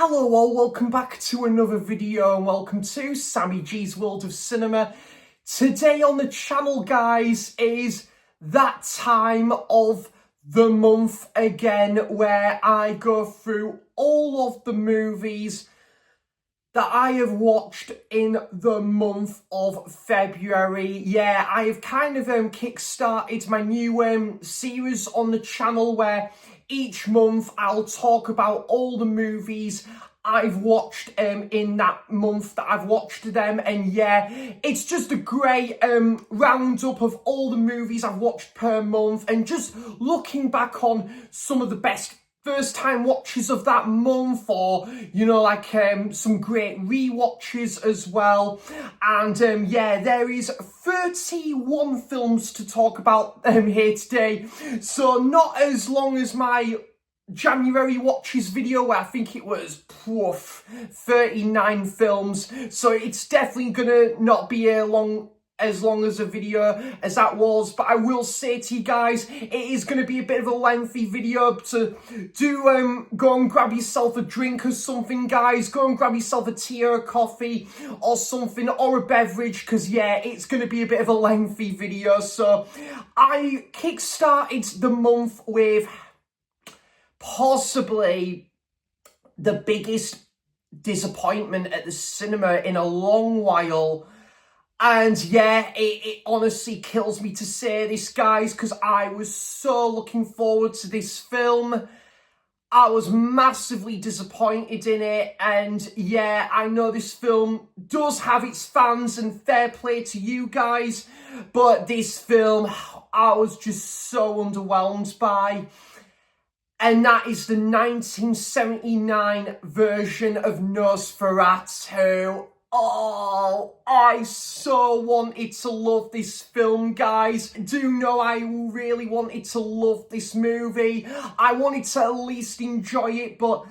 Hello all, welcome back to another video and welcome to Sammy G's World of Cinema. Today on the channel, guys, is that time of the month again where I go through all of the movies that I have watched in the month of February. Yeah, I have kind of kick-started my new series on the channel where each month I'll talk about all the movies I've watched in that month that I've watched them. And yeah, it's just a great roundup of all the movies I've watched per month and just looking back on some of the best first time watches of that month, or some great rewatches as well. And yeah, there is 31 films to talk about here today, so not as long as my January watches video where I think it was 39 films, so it's definitely gonna not be as long as a video as that was. But I will say to you guys, it is going to be a bit of a lengthy video, so do go and grab yourself a drink or something, guys. Go and grab yourself a tea or a coffee or something, or a beverage, because yeah, it's going to be a bit of a lengthy video. So I kick-started the month with possibly the biggest disappointment at the cinema in a long while. And yeah, it honestly kills me to say this, guys, because I was so looking forward to this film. I was massively disappointed in it. And yeah, I know this film does have its fans, and fair play to you guys, but this film I was just so underwhelmed by. And that is the 1979 version of Nosferatu. Oh, I so wanted to love this film, guys. Do know I really wanted to love this movie. I wanted to at least enjoy it, but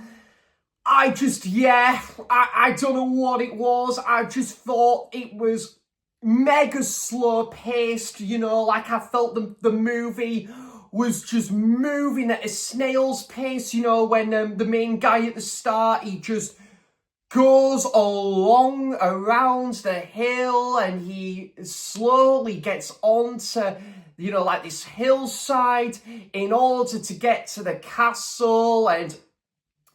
I just, I don't know what it was. I just thought it was mega slow paced, like I felt the movie was just moving at a snail's pace, when the main guy at the start, he just goes along around the hill and he slowly gets onto, like this hillside in order to get to the castle. And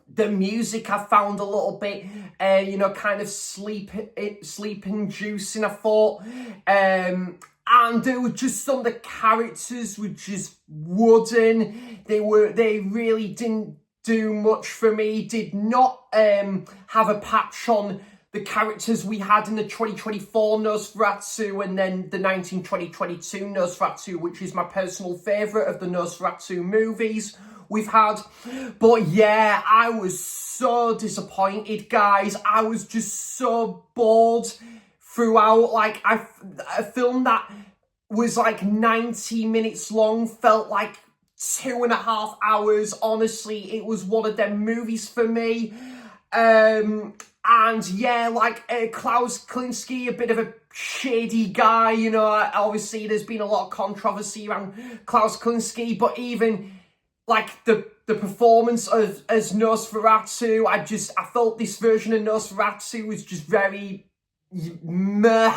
the music I found a little bit, kind of sleep-inducing, I thought. And there were just some of the characters were just wooden. They really didn't do much for me. Did not have a patch on the characters we had in the 2024 Nosferatu and then the 2022 Nosferatu, which is my personal favourite of the Nosferatu movies we've had. But yeah, I was so disappointed, guys. I was just so bored throughout. Like, a film that was like 90 minutes long felt like 2.5 hours. Honestly, it was one of them movies for me. And yeah, Klaus Kinski, a bit of a shady guy, obviously there's been a lot of controversy around Klaus Kinski, but even like the performance as Nosferatu, I felt this version of Nosferatu was just very meh.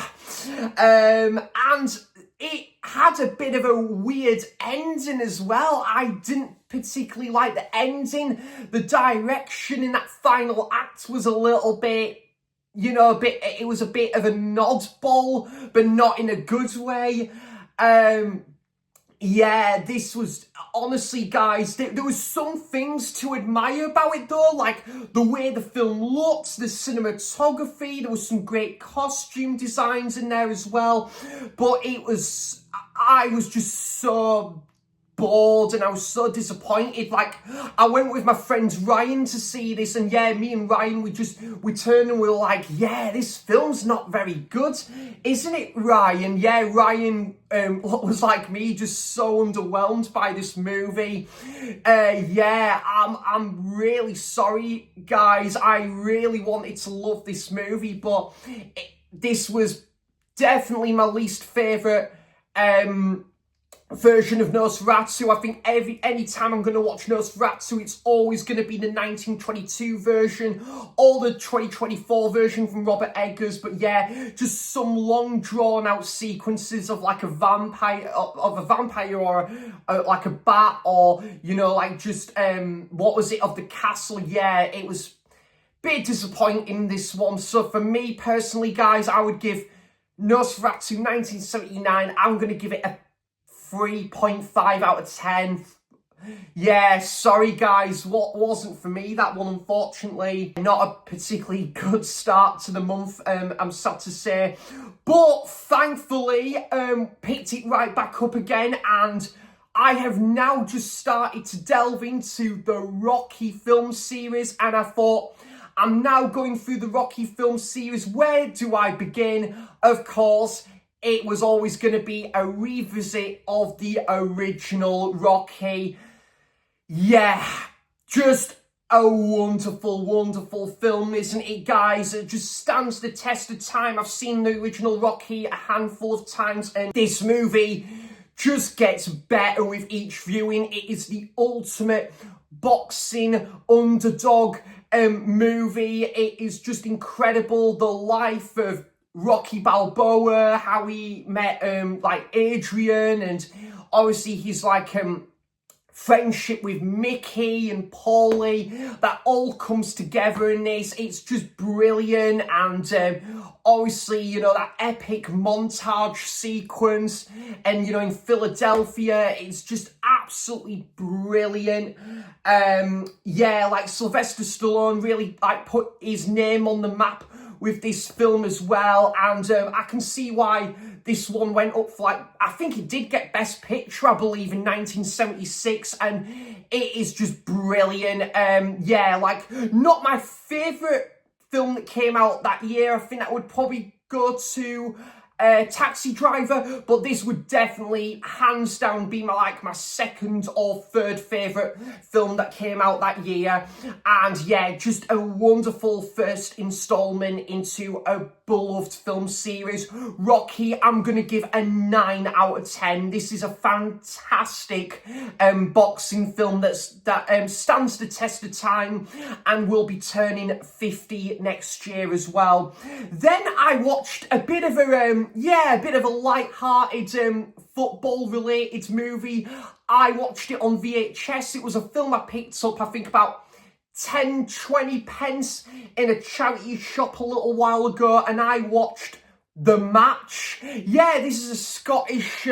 And it had a bit of a weird ending as well. I didn't particularly like the ending. The direction in that final act was a little bit, it was a bit of a oddball, but not in a good way. Yeah, this was, honestly, guys, there was some things to admire about it, though, like the way the film looked, the cinematography. There was some great costume designs in there as well, but I was just so bored and I was so disappointed. Like, I went with my friend Ryan to see this, and yeah, me and Ryan, we turned and we were like, yeah, this film's not very good, isn't it, Ryan? Yeah, Ryan was like me, just so underwhelmed by this movie. Yeah, I'm really sorry, guys. I really wanted to love this movie, but this was definitely my least favourite version of Nosferatu. I think any time I'm going to watch Nosferatu, it's always going to be the 1922 version or the 2024 version from Robert Eggers. But yeah, just some long drawn out sequences of like a vampire, or like a bat, or you know, like just what was it, of the castle. Yeah, it was a bit disappointing, this one. So for me personally, guys, I would give Nosferatu 1979, I'm going to give it a 3.5 out of 10. Yeah, sorry guys, what wasn't for me, that one, unfortunately. Not a particularly good start to the month, I'm sad to say. But thankfully, picked it right back up again, and I have now just started to delve into the Rocky film series, and I thought, I'm now going through the Rocky film series. Where do I begin? Of course, it was always going to be a revisit of the original Rocky. Yeah, just a wonderful, wonderful film, isn't it, guys? It just stands the test of time. I've seen the original Rocky a handful of times, and this movie just gets better with each viewing. It is the ultimate boxing underdog movie. It is just incredible. The life of Rocky Balboa, how he met like Adrian, and obviously his like friendship with Mickey and Paulie, that all comes together in this. It's just brilliant. And obviously, you know, that epic montage sequence, and you know, in Philadelphia, it's just absolutely brilliant. Yeah, like Sylvester Stallone really like put his name on the map with this film as well, and I can see why this one went up for, like, I think it did get Best Picture, I believe, in 1976, and it is just brilliant. Yeah, like, not my favourite film that came out that year. I think that would probably go to Taxi Driver, but this would definitely hands down be my second or third favourite film that came out that year. And yeah, just a wonderful first instalment into a beloved film series. Rocky, I'm going to give a 9 out of 10. This is a fantastic boxing film that stands the test of time and will be turning 50 next year as well. Then I watched a bit of a light-hearted football-related movie. I watched it on VHS. It was a film I picked up, I think, about 10-20 pence in a charity shop a little while ago, and I watched The Match. Yeah, this is a Scottish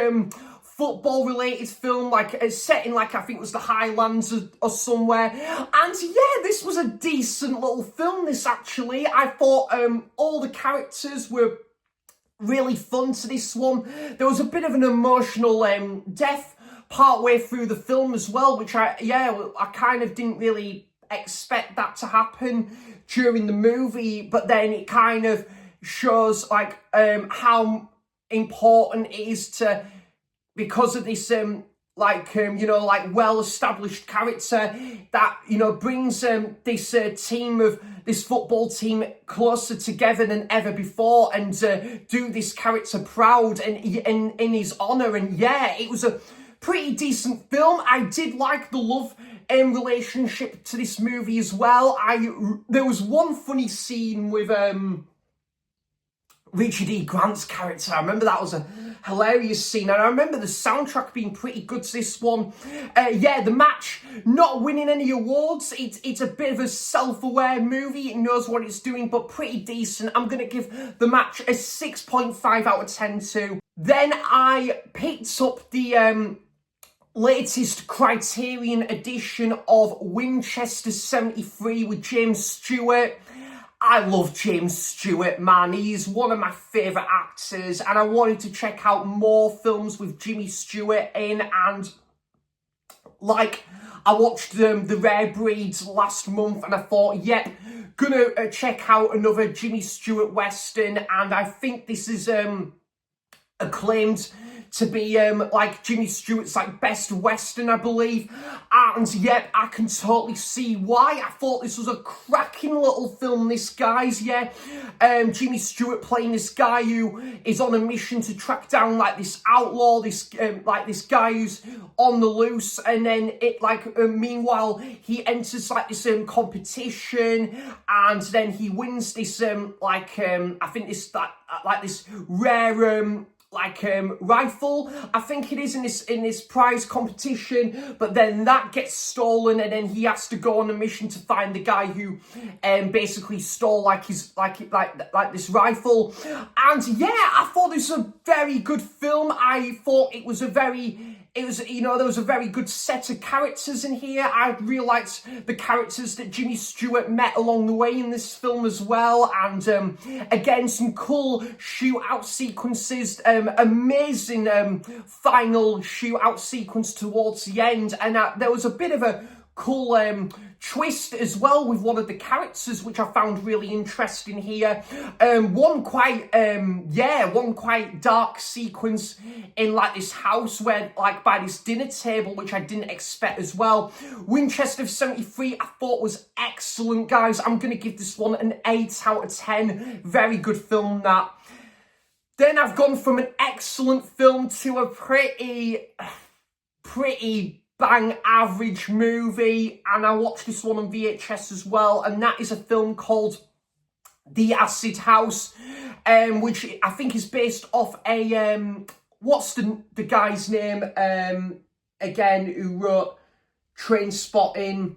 football related film, like it's set in, like, I think it was the Highlands or somewhere. And yeah, this was a decent little film, this, actually. I thought all the characters were really fun to this one. There was a bit of an emotional death partway through the film as well, which I kind of didn't really expect that to happen during the movie, but then it kind of shows like how important it is to, because of this well-established character that, you know, brings this football team closer together than ever before, and do this character proud and in his honour. And yeah, it was a pretty decent film. I did like the love relationship to this movie as well. There was one funny scene with Richard E. Grant's character. I remember that was a hilarious scene, and I remember the soundtrack being pretty good to this one. Yeah, The Match not winning any awards. It's a bit of a self-aware movie. It knows what it's doing, but pretty decent. I'm going to give The Match a 6.5 out of 10 too. Then I picked up the latest Criterion edition of Winchester 73 with James Stewart. I love James Stewart, man. He's one of my favourite actors, and I wanted to check out more films with Jimmy Stewart in, and like, I watched The Rare Breeds last month, and I thought, yep, gonna check out another Jimmy Stewart Western, and I think this is acclaimed to be like Jimmy Stewart's like best Western, I believe. And yeah, I can totally see why. I thought this was a cracking little film, this guy's, yeah. Jimmy Stewart playing this guy who is on a mission to track down like this outlaw, this like this guy who's on the loose, and then it like meanwhile he enters like this competition, and then he wins this I think this like this rare rifle, I think it is, in this prize competition, but then that gets stolen, and then he has to go on a mission to find the guy who basically stole like his like this rifle. And yeah, I thought this was a very good film. I thought it was you know, there was a very good set of characters in here. I really liked the characters that Jimmy Stewart met along the way in this film as well. And again, some cool shootout sequences, amazing final shootout sequence towards the end. And there was a bit of a cool twist as well with one of the characters, which I found really interesting here. One quite dark sequence in like this house where like by this dinner table, which I didn't expect as well. Winchester 73 I thought was excellent, guys. I'm gonna give this one an 8 out of 10. Very good film, that. Then I've gone from an excellent film to a pretty bang average movie, and I watched this one on VHS as well, and that is a film called The Acid House, which I think is based off a what's the guy's name again who wrote Trainspotting,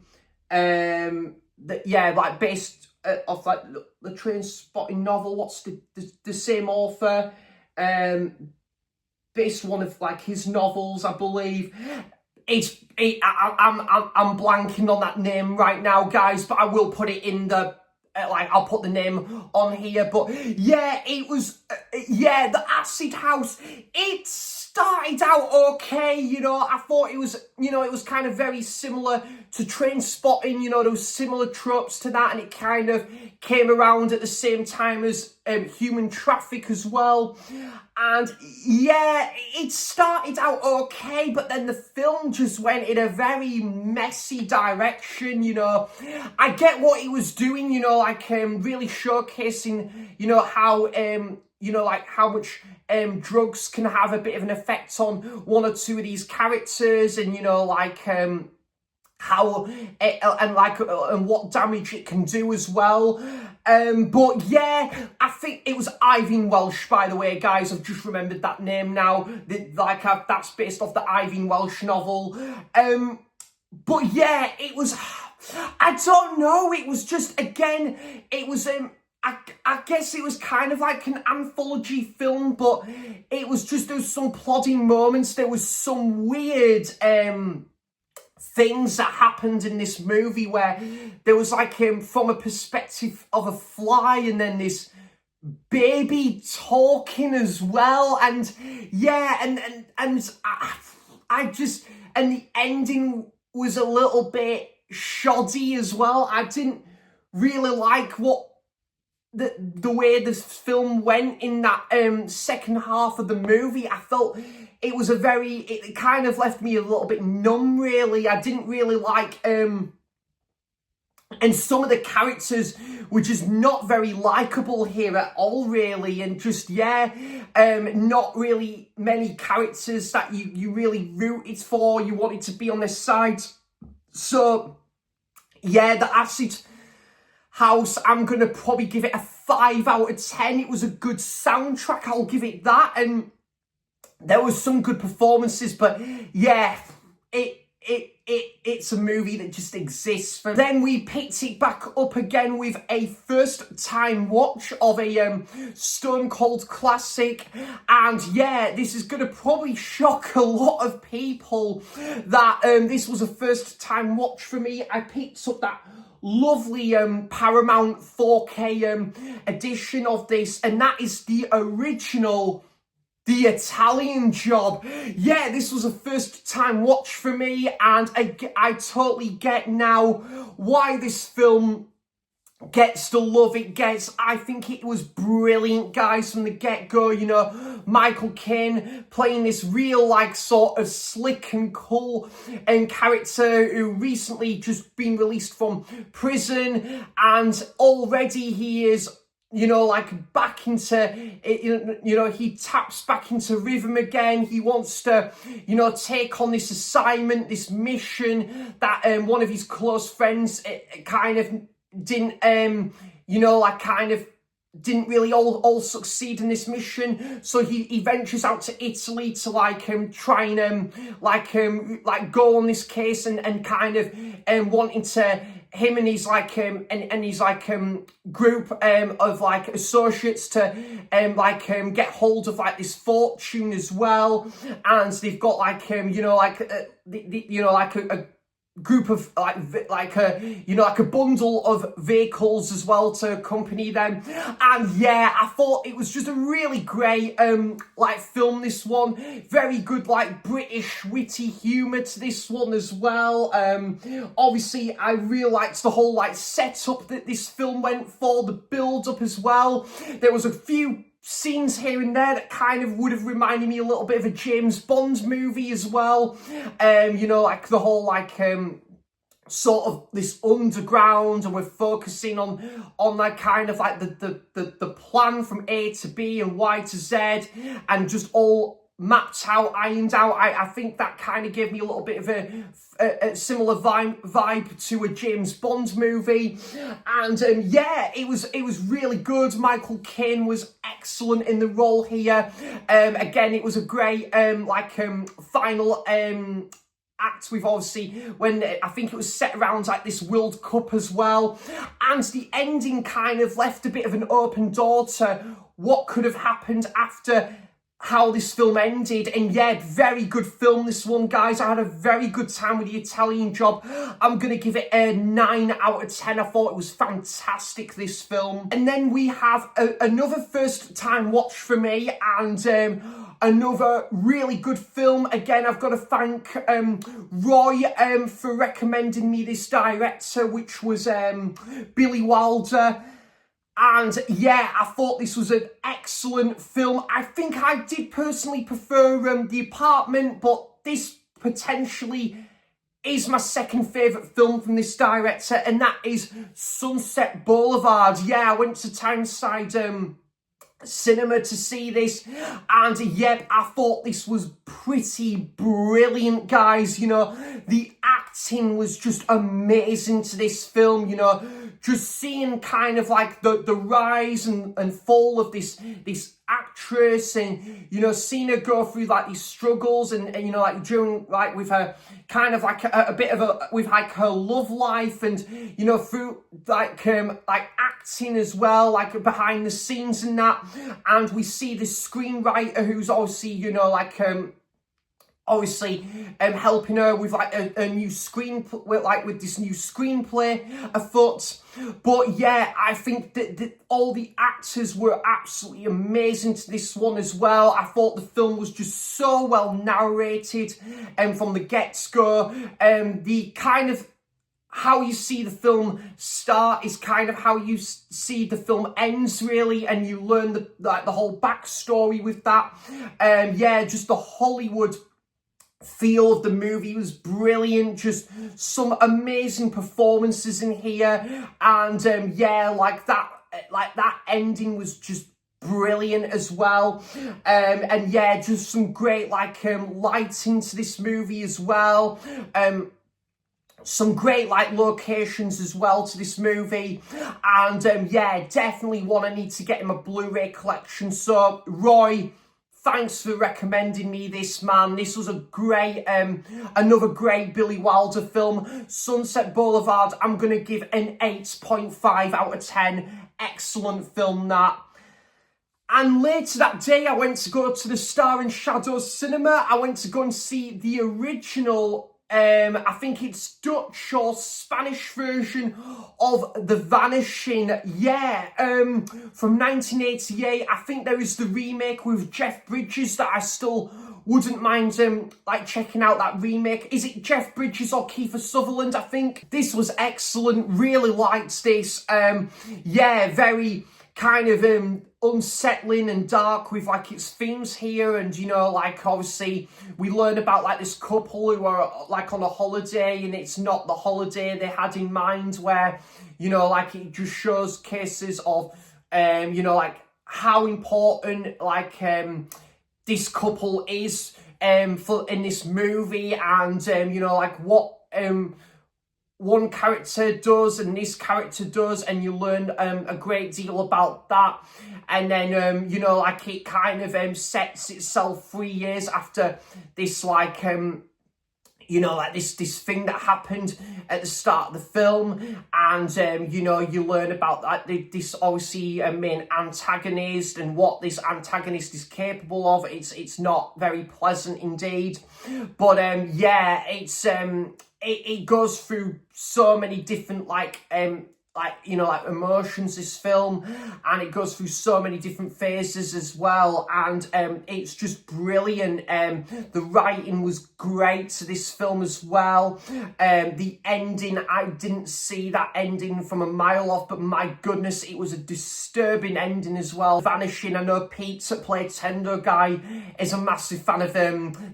like based off like the Trainspotting novel. What's the same author, based one of like his novels, I believe. I'm blanking on that name right now, guys, but I will put it in the I'll put the name on here. But yeah, it was The Acid House. It started out okay, you know. I thought it was, you know, it was kind of very similar to Trainspotting, you know, there was similar tropes to that, and it kind of came around at the same time as Human Traffic as well. And yeah, it started out okay, but then the film just went in a very messy direction, you know. I get what he was doing, you know, like really showcasing, you know, how you know, like how much drugs can have a bit of an effect on one or two of these characters, and you know, like how and what damage it can do as well. But yeah, I think it was Ivan Welsh, by the way, guys. I've just remembered that name now. That's based off the Ivan Welsh novel. But yeah, it was, I don't know, it was just, again, it was, I guess it was kind of like an anthology film, but it was just, there was some plodding moments, there was some weird, things that happened in this movie where there was like from a perspective of a fly, and then this baby talking as well, and yeah, and I just, and the ending was a little bit shoddy as well. I didn't really like what the way this film went in that second half of the movie. I felt it was it kind of left me a little bit numb, really. I didn't really like, and some of the characters were just not very likable here at all, really. And just, yeah, not really many characters that you really rooted for, you wanted to be on their side. So, yeah, The Acid House, I'm going to probably give it a 5 out of 10. It was a good soundtrack, I'll give it that. And there was some good performances, but yeah, it's a movie that just exists. Then we picked it back up again with a first time watch of a Stone Cold classic. And yeah, this is going to probably shock a lot of people that this was a first time watch for me. I picked up that lovely Paramount 4K edition of this, and that is the original The Italian Job. Yeah, this was a first time watch for me, and I totally get now why this film gets the love it gets. I think it was brilliant, guys, from the get-go. You know, Michael Caine playing this real, like, sort of slick and cool character who recently just been released from prison, and already he is, you know, like, back into, you know, he taps back into rhythm again. He wants to, you know, take on this assignment, this mission that one of his close friends kind of didn't, you know, like, kind of didn't really all succeed in this mission. So he ventures out to Italy to, like, try and like go on this case and kind of wanting to, him and his, like, and his, like, group of, like, associates to get hold of, like, this fortune as well. And they've got, like, you know, like you know, like a group of, like a, you know, like a bundle of vehicles as well to accompany them. And yeah, I thought it was just a really great like, film, this one. Very good, like, British witty humour to this one as well. Obviously I really liked the whole, like, setup that this film went for, the build up as well. There was a few scenes here and there that kind of would have reminded me a little bit of a James Bond movie as well. You know, like, the whole, like, sort of this underground, and we're focusing on that kind of, like, the plan from A to B and Y to Z, and just all mapped out, ironed out. I think that kind of gave me a little bit of a similar vibe to a James Bond movie. And yeah, it was really good. Michael Caine was excellent in the role here. Again, it was a great final act with, obviously, when I think it was set around, like, this World Cup as well. And the ending kind of left a bit of an open door to what could have happened after how this film ended. And yeah, very good film, this one, guys. I had a very good time with the Italian Job. I'm gonna give it a 9 out of 10. I thought it was fantastic, this film. And then we have another first time watch for me, and another really good film. Again, I've got to thank Roy for recommending me this director, which was Billy Wilder. And yeah, I thought this was an excellent film. I think I did personally prefer The Apartment, but this potentially is my second favourite film from this director, and that is Sunset Boulevard. Yeah, I went to Tyneside cinema to see this, and yep, I thought this was pretty brilliant, guys. You know, the acting was just amazing to this film. You know, just seeing kind of, like, the rise and fall of this actress, and, you know, seeing her go through, like, these struggles, and you know, like, during, like, with her kind of, like, a bit of a, with, like, her love life, and, you know, through, like acting as well, like, behind the scenes and that. And we see this screenwriter who's obviously, you know, like, obviously helping her with, like, a new with this new screenplay afoot. But yeah, I think that all the actors were absolutely amazing to this one as well. I thought the film was just so well narrated, and from the get-go, the kind of how you see the film start is kind of how you see the film ends, really, and you learn the whole backstory with that. Yeah, just the Hollywood feel of the movie was brilliant. Just some amazing performances in here, and yeah, like that ending was just brilliant as well. And yeah, just some great, like, lighting to this movie as well. Some great, like, locations as well to this movie. And yeah, definitely I need to get him a Blu-ray collection. So Roy, thanks for recommending me this, man. This was a great, another great Billy Wilder film. Sunset Boulevard, I'm going to give an 8.5 out of 10. Excellent film, that. And later that day, I went to go to the Star and Shadows cinema. I went to go and see the original, I think it's Dutch or Spanish version of The Vanishing. Yeah, from 1988. I think there is the remake with Jeff Bridges that I still wouldn't mind like checking out that remake. Is it Jeff Bridges or Kiefer Sutherland, I think? This was excellent, really liked this. Yeah, very kind of unsettling and dark with like its themes here, and you know, like obviously we learn about like this couple who are like on a holiday, and it's not the holiday they had in mind, where you know, like it just shows cases of you know, like how important like this couple is for in this movie, and you know, like what one character does and this character does, and you learn a great deal about that. And then you know, like it kind of sets itself 3 years after this, like you know, like this thing that happened at the start of the film, and you know, you learn about that this obviously main antagonist and what this antagonist is capable of. It's not very pleasant indeed, but yeah, it's it goes through so many different like you know, like emotions, this film, and it goes through so many different phases as well, and it's just brilliant. The writing was great to this film as well. The ending, I didn't see that ending from a mile off, but my goodness, it was a disturbing ending as well. Vanishing, I know Pete, that played Tendo Guy, is a massive fan of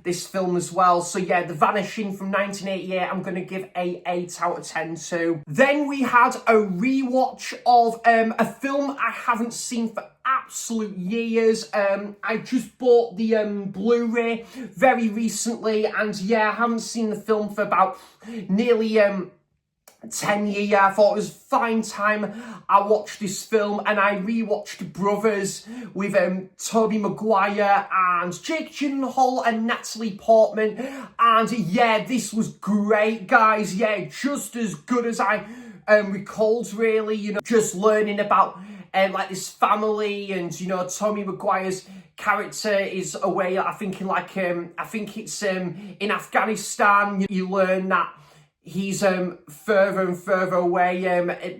this film as well. So yeah, The Vanishing from 1988, I'm going to give a 8 out of 10 to. Then we had a rewatch of a film I haven't seen for absolute years. I just bought the Blu-ray very recently, and yeah, I haven't seen the film for about nearly 10 years. I thought it was fine time I watched this film, and I rewatched Brothers with Tobey Maguire and Jake Gyllenhaal and Natalie Portman, and yeah, this was great, guys. Yeah, just as good as I recalled, really. You know, just learning about like this family, and you know, Tobey Maguire's character is away, I think in like I think it's in Afghanistan. You learn that he's further and further away,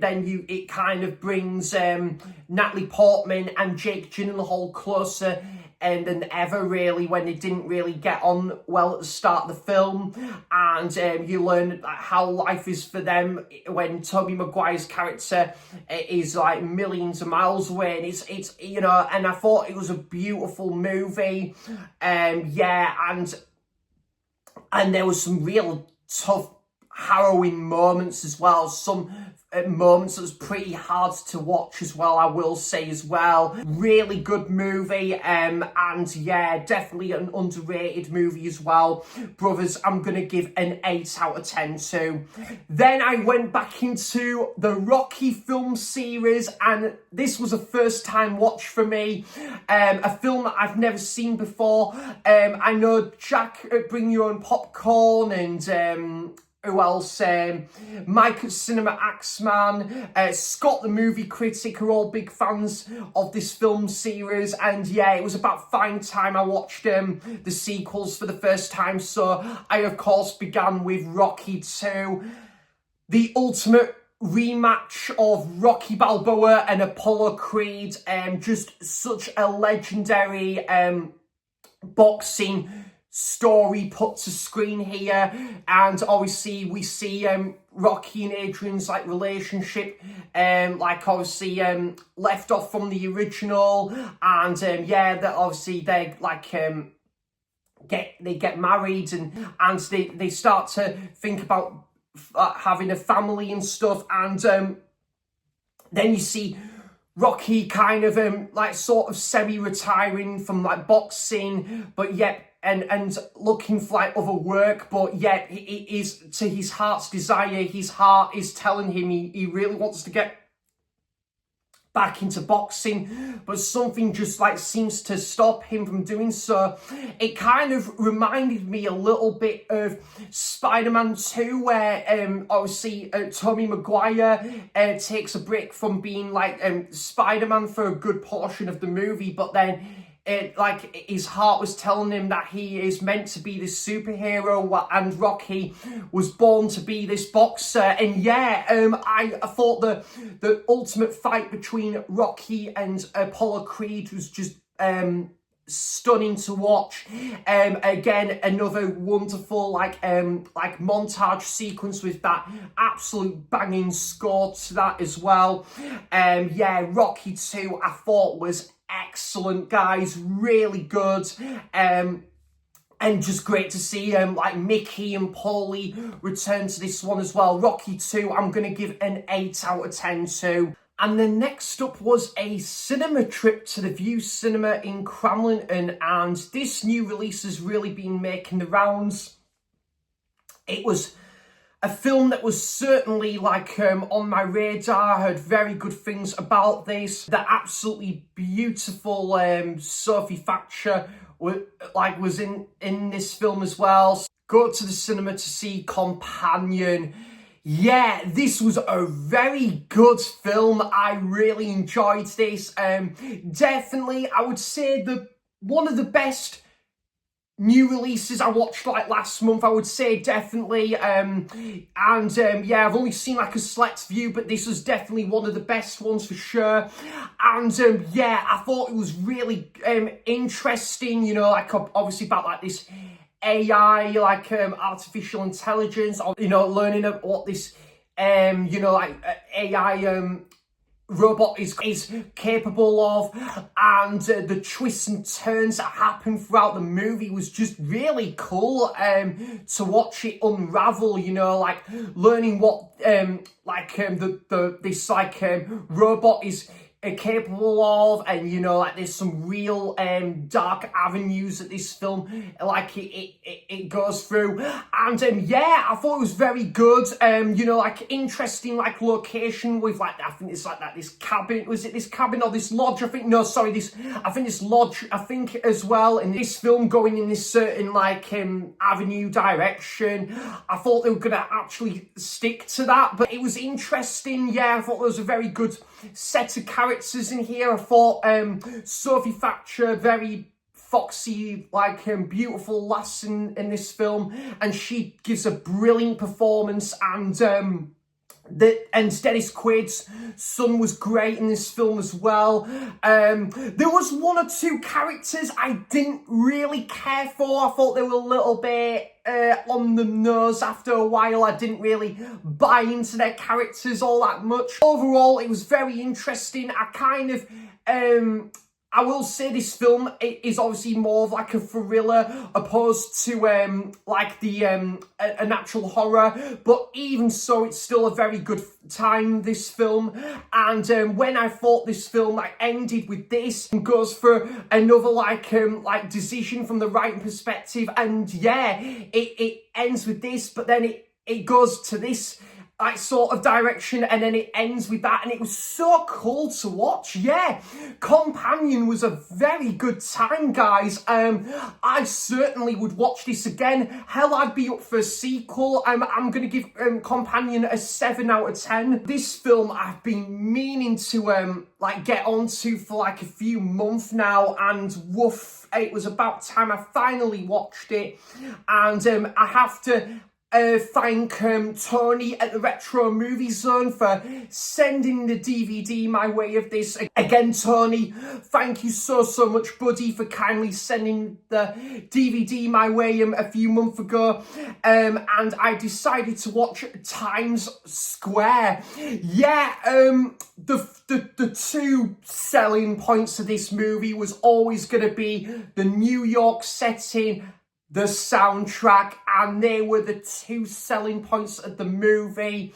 then it kind of brings Natalie Portman and Jake Gyllenhaal closer than ever, really, when they didn't really get on well at the start of the film. And you learn how life is for them when Tobey Maguire's character is like millions of miles away, and it's you know, and I thought it was a beautiful movie. Yeah, and there was some real tough, harrowing moments as well. Some moments that was pretty hard to watch as well, I will say as well. Really good movie, and yeah, definitely an underrated movie as well. Brothers, I'm gonna give an 8 out of 10 to. Then I went back into the Rocky film series, and this was a first time watch for me. A film that I've never seen before. I know Jack at Bring Your Own Popcorn, and who else? Mike at Cinema Axeman, Scott the Movie Critic are all big fans of this film series, and yeah, it was about fine time I watched the sequels for the first time. So I of course began with Rocky 2, the ultimate rematch of Rocky Balboa and Apollo Creed. Just such a legendary boxing story put to screen here, and obviously we see Rocky and Adrian's like relationship like obviously left off from the original, and yeah, that obviously they like get married, and they start to think about having a family and stuff, and then you see Rocky kind of like sort of semi-retiring from like boxing, but yet and looking for like other work, but yet it is to his heart's desire. His heart is telling him he really wants to get back into boxing, but something just like seems to stop him from doing so. It kind of reminded me a little bit of Spider-Man 2, where obviously Tobey Maguire takes a break from being like Spider-Man for a good portion of the movie, but then like his heart was telling him that he is meant to be this superhero, and Rocky was born to be this boxer. And yeah, I thought the ultimate fight between Rocky and Apollo Creed was just stunning to watch. Again, another wonderful like montage sequence with that absolute banging score to that as well. Yeah, Rocky 2 I thought was excellent, guys, really good. And just great to see like Mickey and Paulie return to this one as well. Rocky 2, I'm going to give an 8 out of 10 to. And then next up was a cinema trip to the View Cinema in Cramlington, and this new release has really been making the rounds. It was a film that was certainly like on my radar. I heard very good things about this. The absolutely beautiful Sophie Thatcher was in this film as well. Go to the cinema to see Companion. Yeah, this was a very good film. I really enjoyed this. Definitely, I would say one of the best new releases I watched like last month, I would say, definitely. Yeah, I've only seen like a select view, but this was definitely one of the best ones for sure. And yeah, I thought it was really interesting, you know, like obviously about like this AI, like artificial intelligence, or, you know, learning what this you know, like AI robot is capable of, and the twists and turns that happen throughout the movie was just really cool to watch it unravel, you know, like learning what this robot is capable of, and you know, like there's some real dark avenues that this film like it goes through. And yeah, I thought it was very good. You know, like interesting like location with like, I think it's like that this cabin, was it this cabin or this lodge? I think this lodge, I think, as well, in this film going in this certain like avenue direction. I thought they were gonna actually stick to that, but it was interesting. Yeah, I thought there was a very good set of characters in here. I thought Sophie Thatcher, very foxy, like beautiful lass in this film, and she gives a brilliant performance. And Dennis Quaid's son was great in this film as well. There was one or two characters I didn't really care for. I thought they were a little bit on the nose after a while. I didn't really buy into their characters all that much. Overall, it was very interesting. I will say this film is obviously more of like a thriller opposed to like the a natural horror, but even so, it's still a very good time, this film. And when I thought this film like ended with this and goes for another like decision from the writing perspective, and yeah, it ends with this, but then it goes to this like sort of direction, and then it ends with that, and it was so cool to watch. Yeah, Companion was a very good time, guys. I certainly would watch this again. Hell, I'd be up for a sequel. I'm gonna give Companion a 7 out of 10. This film I've been meaning to like get onto for like a few months now, and woof, it was about time I finally watched it. And I have to thank Tony at the Retro Movie Zone for sending the DVD my way of this. Again, Tony, thank you so much, buddy, for kindly sending the DVD my way a few months ago. And I decided to watch Times Square. Yeah, the two selling points of this movie was always going to be the New York setting, the soundtrack, and they were the two selling points of the movie.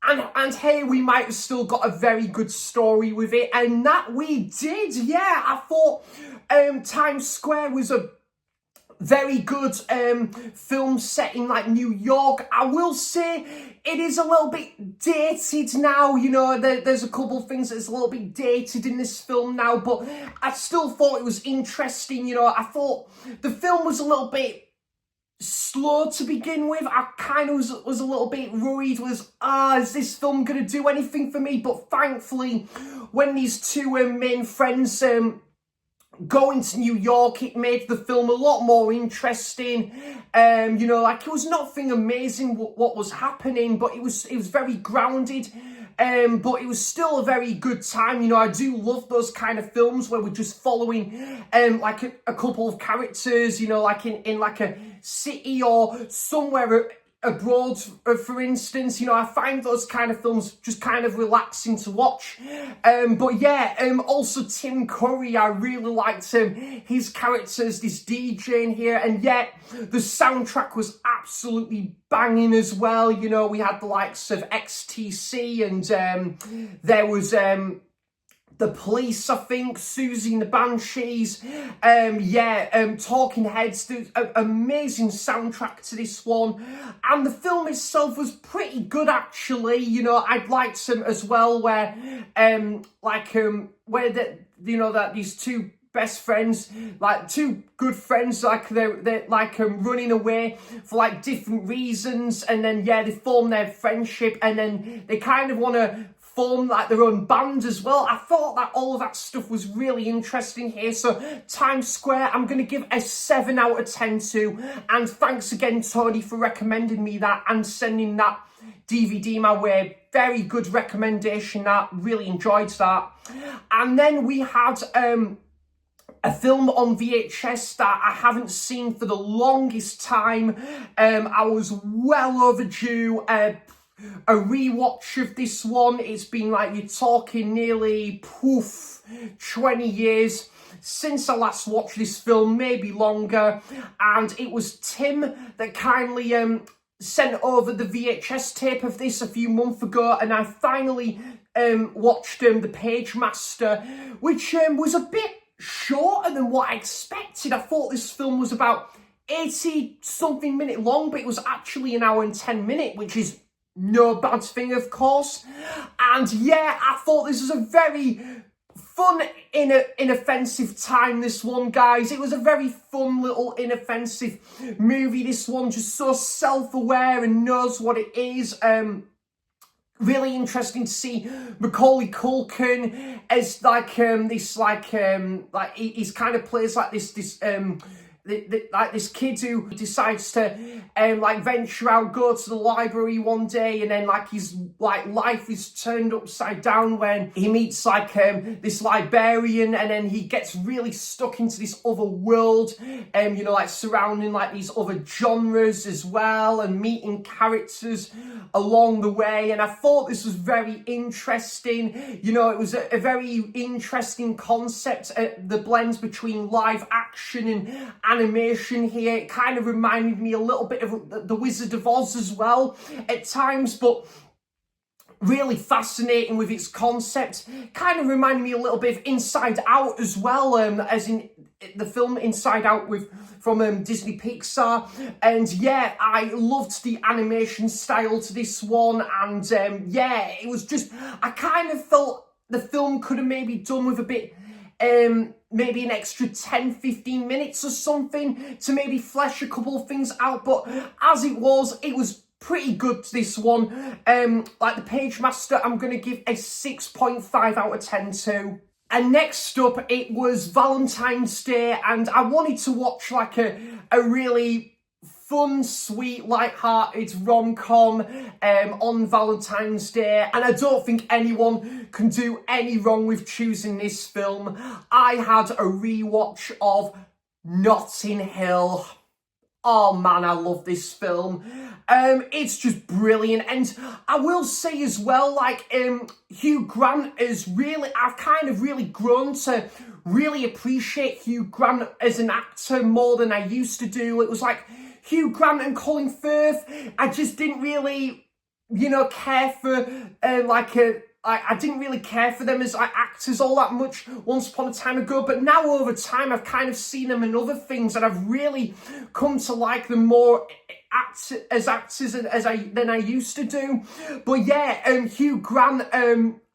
And hey, we might have still got a very good story with it, and that we did. Yeah, I thought Times Square was a very good film set in like New York. I will say it is a little bit dated now, you know, there's a couple of things that's a little bit dated in this film now, but I still thought it was interesting. You know, I thought the film was a little bit slow to begin with. I kind of was a little bit worried, is this film gonna do anything for me? But thankfully, when these two main friends going to New York, it made the film a lot more interesting. You know, like it was nothing amazing what was happening, but it was very grounded. but it was still a very good time. You know, I do love those kind of films where we're just following like a couple of characters, you know, like in like a city or somewhere abroad, for instance. You know, I find those kind of films just kind of relaxing to watch. But yeah, also Tim Curry, I really liked his characters, this DJ in here, and yet the soundtrack was absolutely banging as well. You know, we had the likes of XTC, and there was the Police, I think, Susie and the Banshees, Talking Heads. There's an amazing soundtrack to this one, and the film itself was pretty good, actually. You know, I'd liked some as well, where that these two best friends, like two good friends, like they're like running away for like different reasons, and then they form their friendship, and then they kind of want to form like their own band as well. I thought that all of that stuff was really interesting here. So Times Square, I'm going to give a 7 out of 10 to. And thanks again, Tony, for recommending me that and sending that DVD my way. Very good recommendation. That really enjoyed that. And then we had a film on VHS that I haven't seen for the longest time. I was well overdue a rewatch of this one. It's been like, you're talking nearly 20 years since I last watched this film, maybe longer, and it was Tim that kindly sent over the VHS tape of this a few months ago, and I finally watched The Page Master, which was a bit shorter than what I expected. I thought this film was about 80 something minute long, but it was actually 1 hour and 10 minutes, which is no bad thing, of course. And yeah, I thought this was a very fun, inoffensive time, this one, guys. It was a very fun little inoffensive movie, this one, just so self-aware and knows what it is. Really interesting to see Macaulay Culkin as like he's kind of plays like this like this kid who decides to venture out, go to the library one day, and then like his life is turned upside down when he meets this librarian, and then he gets really stuck into this other world, surrounding like these other genres as well, and meeting characters along the way. And I thought this was very interesting. You know, it was a very interesting concept, the blends between live action and animation here. It kind of reminded me a little bit of The Wizard of Oz as well at times, but really fascinating with its concept. Kind of reminded me a little bit of Inside Out as well, as in the film Inside Out from Disney Pixar. And yeah, I loved the animation style to this one, and it was just, I kind of felt the film could have maybe done with a bit maybe an extra 10-15 minutes or something to maybe flesh a couple of things out, but as it was pretty good, this one. Like The Page Master, I'm going to give a 6.5 out of 10 to. And next up, it was Valentine's Day, and I wanted to watch like a really fun, sweet, light-hearted rom-com on Valentine's Day, and I don't think anyone can do any wrong with choosing this film. I had a rewatch of Notting Hill. Oh man, I love this film. It's just brilliant, and I will say as well, Hugh Grant is really, I've kind of really grown to really appreciate Hugh Grant as an actor more than I used to do. It was like Hugh Grant and Colin Firth, I just didn't really, care for, I didn't really care for them as actors all that much once upon a time ago, but now over time I've kind of seen them in other things, and I've really come to like them more as actors than I used to do. But yeah, Hugh Grant,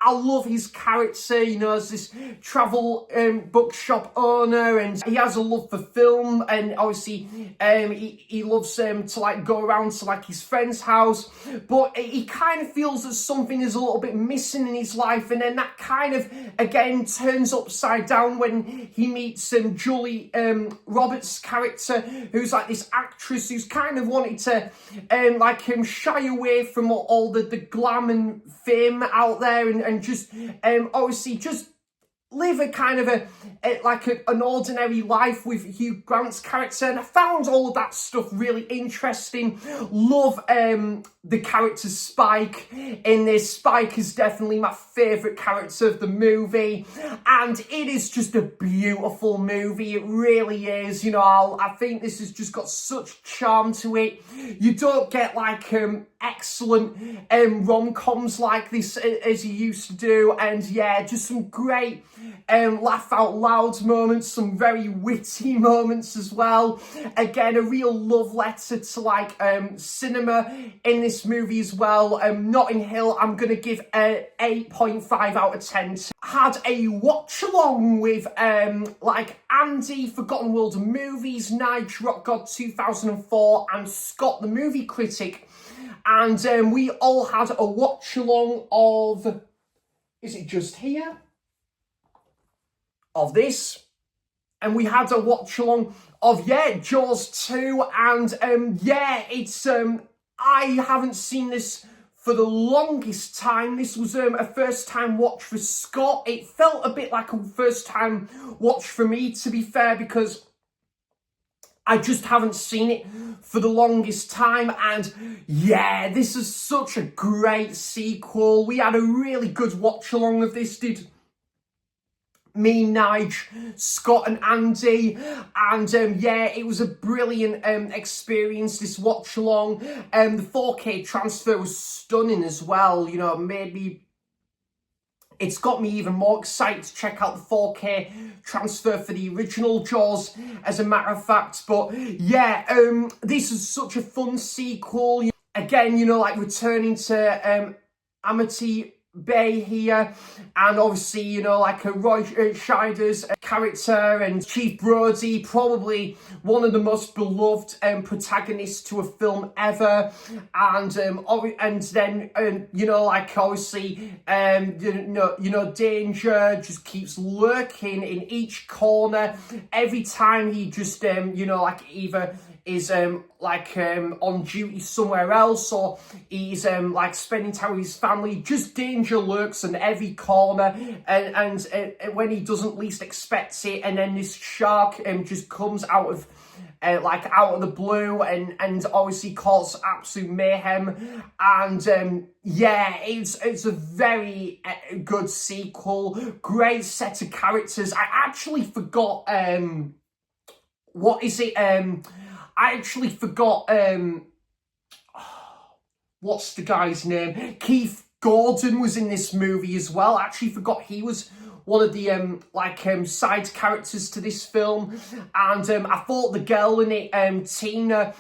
I love his character, you know, as this travel bookshop owner, and he has a love for film, and obviously he loves to like go around to like his friend's house, but he kind of feels that something is a little bit missing in his life, and then that kind of again turns upside down when he meets Julie Roberts' character, who's like this actress who's kind of wanted to shy away from all the glam and fame out there, and just obviously just live a kind of an ordinary life with Hugh Grant's character. And I found all of that stuff really interesting. Love the character Spike in this. Spike is definitely my favourite character of the movie, and it is just a beautiful movie. It really is. You know, I think this has just got such charm to it. You don't get like excellent rom-coms like this as you used to do, and yeah, just some great laugh out loud moments, some very witty moments as well. Again, a real love letter to like cinema in this movie as well. Notting Hill, I'm gonna give a 8.5 out of 10. Had a watch along with like Andy, Forgotten World of Movies, Nige, Rock God 2004, and Scott the Movie Critic, and we all had a watch along of, is it just here? Of this, and we had a watch along of Jaws 2, and it's I haven't seen this for the longest time. This was a first time watch for Scott. It felt a bit like a first time watch for me, to be fair, because I just haven't seen it for the longest time, and yeah, this is such a great sequel. We had a really good watch along of this, did me, Nige, Scott and Andy, and it was a brilliant experience, this watch along. The 4K transfer was stunning as well, you know, it's got me even more excited to check out the 4K transfer for the original Jaws, as a matter of fact. But yeah, this is such a fun sequel. Again, you know, like returning to Amity Bay here, and obviously, you know, like a Roy Scheider's character, and Chief Brody, probably one of the most beloved protagonists to a film ever, and then you know, like obviously you know danger just keeps lurking in each corner every time he just you know, like either is on duty somewhere else, or he's like spending time with his family. Just danger lurks in every corner, and when he doesn't least expect it, and then this shark just comes out of out of the blue, and obviously causes absolute mayhem. And it's a very good sequel. Great set of characters. I actually forgot what is it? I actually forgot, what's the guy's name? Keith Gordon was in this movie as well. I actually forgot he was one of the side characters to this film. And I thought the girl in it, Tina,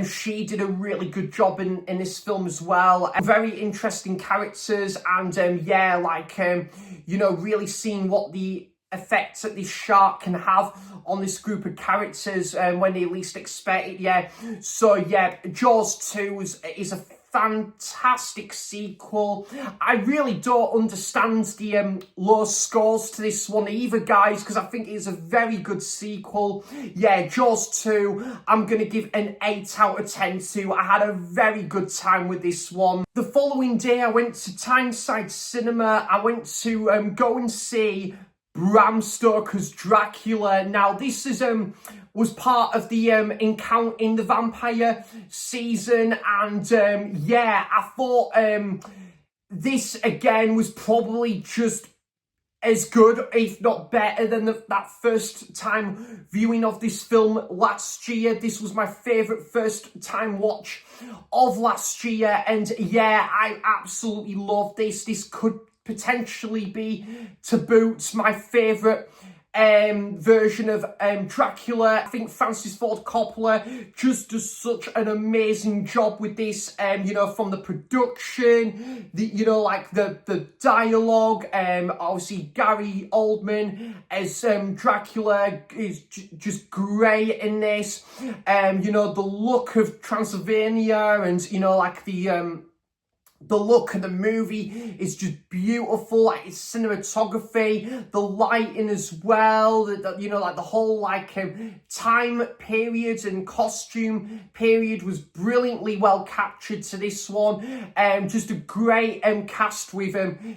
she did a really good job in this film as well. Very interesting characters, and you know, really seeing what the effects that this shark can have on this group of characters when they least expect it. So Jaws 2 is a fantastic sequel. I really don't understand the low scores to this one either, guys, because I think it's a very good sequel. Jaws 2, I'm going to give an 8 out of 10 to. I had a very good time with this one. The following day, I went to Tyneside Cinema. I went to go and see Bram Stoker's Dracula. Now, this is was part of the Encountering the Vampire season, and I thought this again was probably just as good, if not better, than that first time viewing of this film last year. This was my favourite first time watch of last year, and I absolutely love this. This could potentially be, to boot, my favourite version of Dracula. I think Francis Ford Coppola just does such an amazing job with this, you know, from the production, you know, like the dialogue, obviously Gary Oldman as Dracula is just great in this, you know, the look of Transylvania and, you know, like the look of the movie is just beautiful, like its cinematography, the lighting as well, you know, like the whole like time period and costume period was brilliantly well captured to this one. Just a great cast with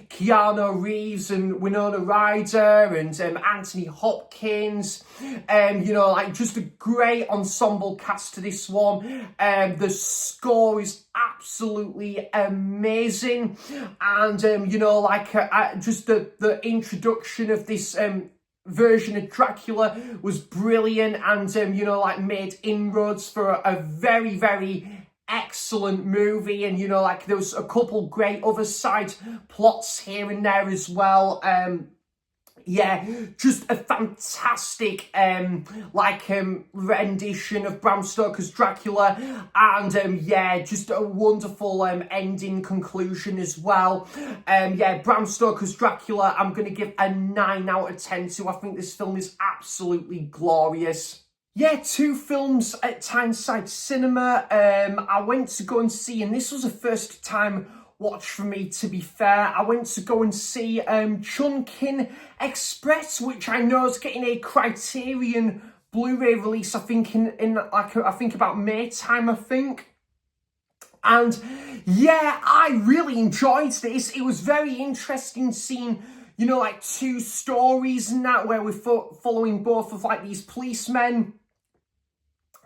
Keanu Reeves and Winona Ryder and Anthony Hopkins. You know, like just a great ensemble cast to this one. The score is absolutely amazing, and you know, like just the introduction of this version of Dracula was brilliant, and you know, like made inroads for a very, very excellent movie. And you know, like there was a couple great other side plots here and there as well. Yeah, just a fantastic rendition of Bram Stoker's Dracula, and yeah, just a wonderful ending conclusion as well. Yeah, Bram Stoker's Dracula, I'm going to give a 9 out of 10 to. I think this film is absolutely glorious. Yeah, 2 films at Tyneside Cinema I went to go and see, and this was the first time watch for me, to be fair. I went to go and see Chungking Express, which I know is getting a Criterion Blu-ray release, I think in like I think about May time, I think. And yeah, I really enjoyed this. It was very interesting seeing, you know, like 2 stories and that, where we're following both of like these policemen,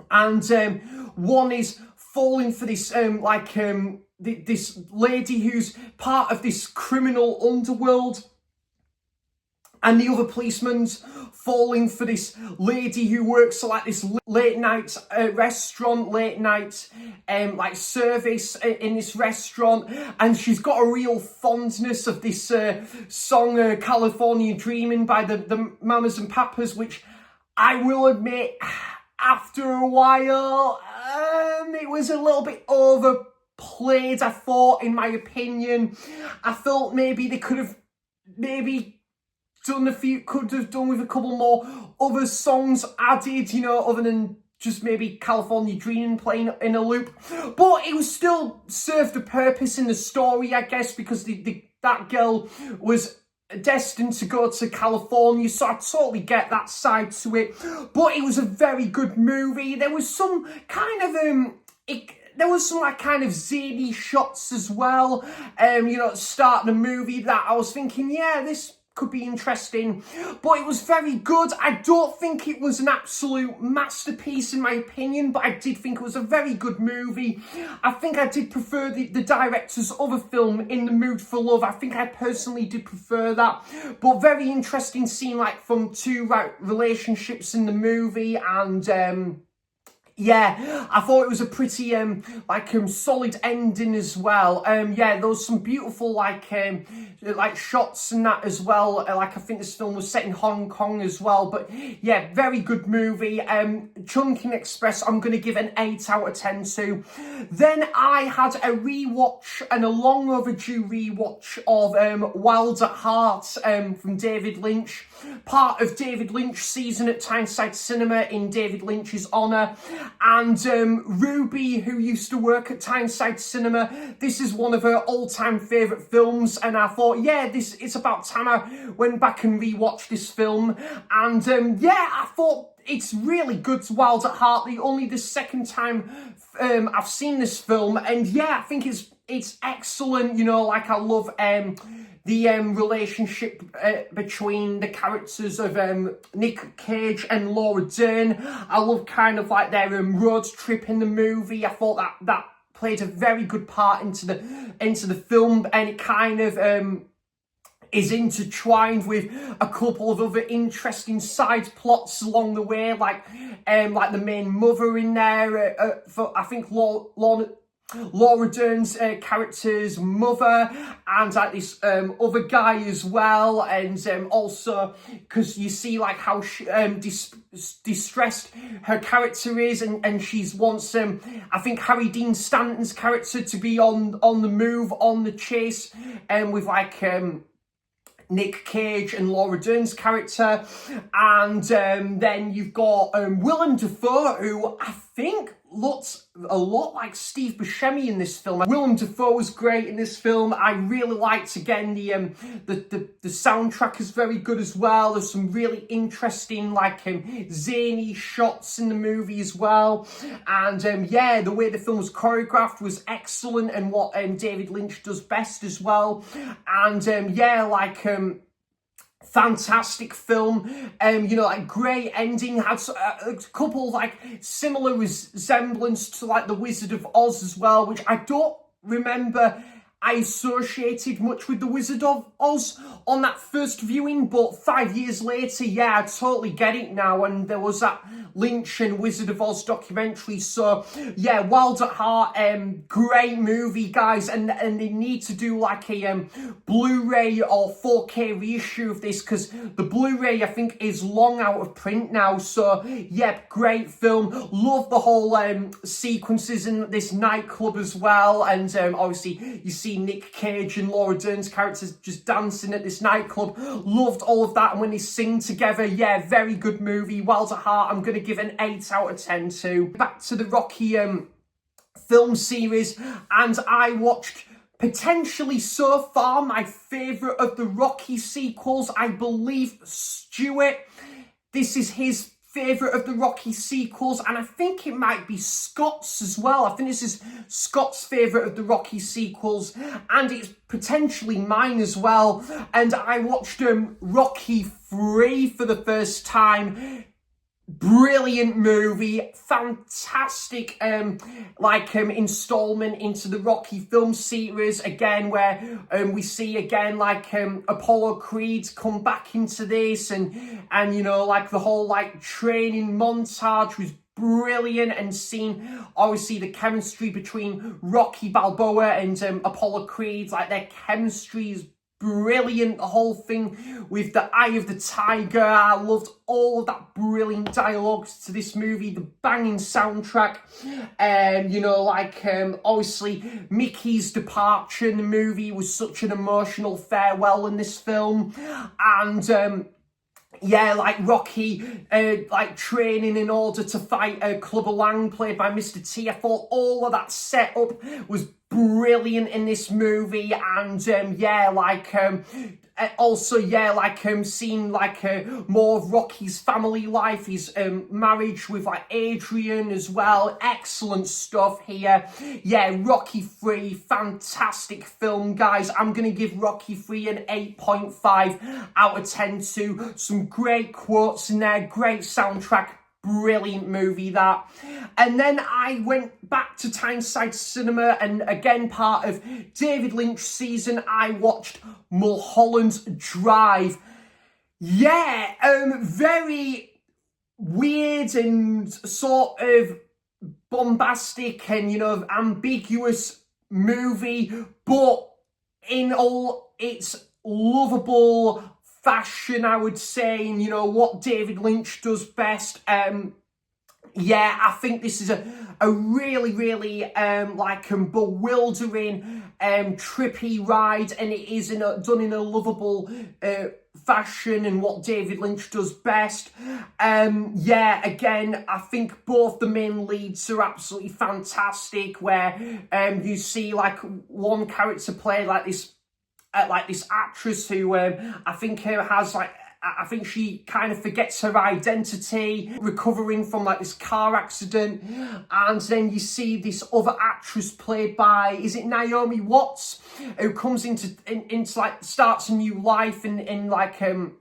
and one is falling for this this lady who's part of this criminal underworld, and the other policeman's falling for this lady who works at like this late night restaurant, late night like service in this restaurant, and she's got a real fondness of this song California Dreaming by the Mamas and Papas, which I will admit, after a while, it was a little bit overplayed, I thought, in my opinion. I felt maybe they could have done with a couple more other songs added, you know, other than just maybe California Dreaming playing in a loop. But it was still served a purpose in the story, I guess, because that girl was destined to go to California, so I totally get that side to it. But it was a very good movie. There was some kind of there was some like kind of zany shots as well, you know, at the start of the movie that I was thinking, yeah, this could be interesting, but it was very good. I don't think it was an absolute masterpiece in my opinion, but I did think it was a very good movie. I think I did prefer the director's other film, In the Mood for Love. I think I personally did prefer that, but very interesting scene like from 2 relationships in the movie, and yeah, I thought it was a pretty solid ending as well. Yeah, there was some beautiful like shots and that as well. Like I think this film was set in Hong Kong as well. But yeah, very good movie. Chungking Express, I'm going to give an 8 out of 10 to. Then I had a rewatch, and a long overdue rewatch of Wild at Heart from David Lynch. Part of David Lynch season at Tyneside Cinema in David Lynch's honour. And Ruby, who used to work at Tyneside Cinema, this is one of her all-time favourite films, and I thought, yeah, it's about time I went back and rewatched this film, and yeah, I thought it's really good. Wild at Heart, only the second time I've seen this film, and yeah, I think it's excellent. You know, like I love the relationship between the characters of Nick Cage and Laura Dern. I love kind of like their road trip in the movie. I thought that played a very good part into the film, and it kind of is intertwined with a couple of other interesting side plots along the way, like the main mother in there. For I think Laura Dern's character's mother, and like this other guy as well, and also because you see like how distressed her character is, and she's wants I think Harry Dean Stanton's character to be on the move, on the chase, and with like Nick Cage and Laura Dern's character, and then you've got Willem Dafoe, who I think looks a lot like Steve Buscemi in this film. Willem Dafoe was great in this film. I really liked, again, the soundtrack is very good as well. There's some really interesting, like, zany shots in the movie as well. And yeah, the way the film was choreographed was excellent, and what David Lynch does best as well. And yeah, like fantastic film, you know, like great ending, had a couple like similar resemblance to like The Wizard of Oz as well, which I don't remember I associated much with The Wizard of Oz on that first viewing, but 5 years later, yeah, I totally get it now, and there was that Lynch and Wizard of Oz documentary, so yeah, Wild at Heart, great movie, guys, and they need to do like a Blu-ray or 4K reissue of this, because the Blu-ray, I think, is long out of print now, so yeah, great film. Love the whole sequences in this nightclub as well, and obviously, you see Nick Cage and Laura Dern's characters just dancing at this nightclub. Loved all of that, and when they sing together, yeah, very good movie. Wild at Heart, I'm going to give an 8 out of 10 to. Back to the Rocky film series, and I watched potentially so far my favourite of the Rocky sequels. I believe Stuart, this is his favourite of the Rocky sequels, and I think it might be Scott's as well. I think this is Scott's favourite of the Rocky sequels, and it's potentially mine as well. And I watched Rocky 3 for the first time. Brilliant movie, fantastic installment into the Rocky film series, again, where we see again like Apollo Creed come back into this, and you know, like the whole like training montage was brilliant, and seeing obviously the chemistry between Rocky Balboa and Apollo Creed, like their chemistry is brilliant. The whole thing with the Eye of the Tiger, I loved all of that brilliant dialogues to this movie, the banging soundtrack, you know, like obviously Mickey's departure in the movie was such an emotional farewell in this film, and yeah, like Rocky, like training in order to fight Clubber Lang, played by Mr. T. I thought all of that setup was brilliant in this movie, and yeah, like also, yeah, like seeing like more of Rocky's family life, his marriage with like Adrian as well. Excellent stuff here. Yeah, Rocky 3, fantastic film, guys. I'm gonna give Rocky 3 an 8.5 out of 10 too. Some great quotes in there, great soundtrack. Brilliant movie, that. And then I went back to Tyneside Cinema, and again, part of David Lynch season, I watched Mulholland Drive. Yeah, very weird and sort of bombastic and, you know, ambiguous movie, but in all its lovable fashion, I would say, and you know what David Lynch does best. Yeah, I think this is a really, really bewildering, trippy ride, and it is done in a lovable fashion, and what David Lynch does best. Yeah, again, I think both the main leads are absolutely fantastic, where you see like one character play like this actress who I think has like, I think she kind of forgets her identity, recovering from like this car accident, and then you see this other actress played by, is it Naomi Watts, who comes into like starts a new life in like I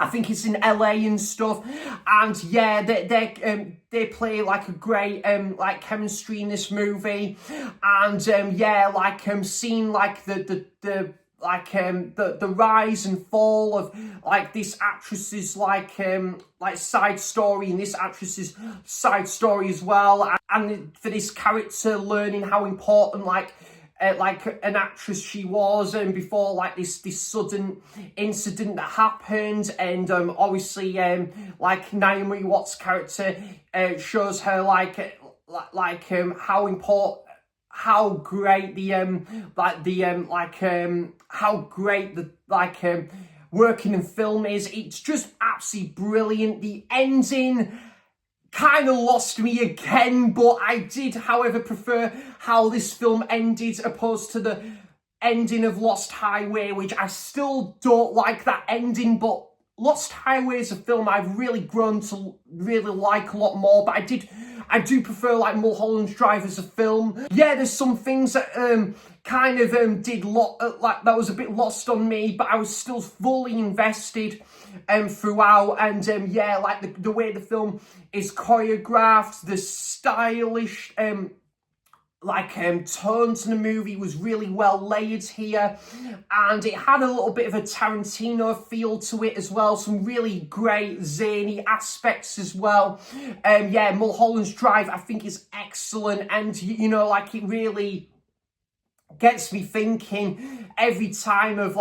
think it's in LA and stuff, and yeah, they play like a great like chemistry in this movie, and yeah, like seeing like the the rise and fall of like this actress's like side story and this actress's side story as well, and for this character learning how important like an actress she was, and before like this sudden incident that happened, and obviously like Naomi Watts' character shows her how important, how great the how great the working in film is. It's just absolutely brilliant. The ending kind of lost me again, but I did, however, prefer how this film ended opposed to the ending of Lost Highway, which I still don't like that ending, but Lost Highway is a film I've really grown to really like a lot more, but I do prefer like Mulholland Drive as a film. Yeah, there's some things that that was a bit lost on me, but I was still fully invested throughout, and yeah, like the way the film is choreographed, the stylish tones in the movie was really well layered here, and it had a little bit of a Tarantino feel to it as well, some really great zany aspects as well. Yeah, Mulholland Drive I think is excellent, and you know, like it really gets me thinking every time of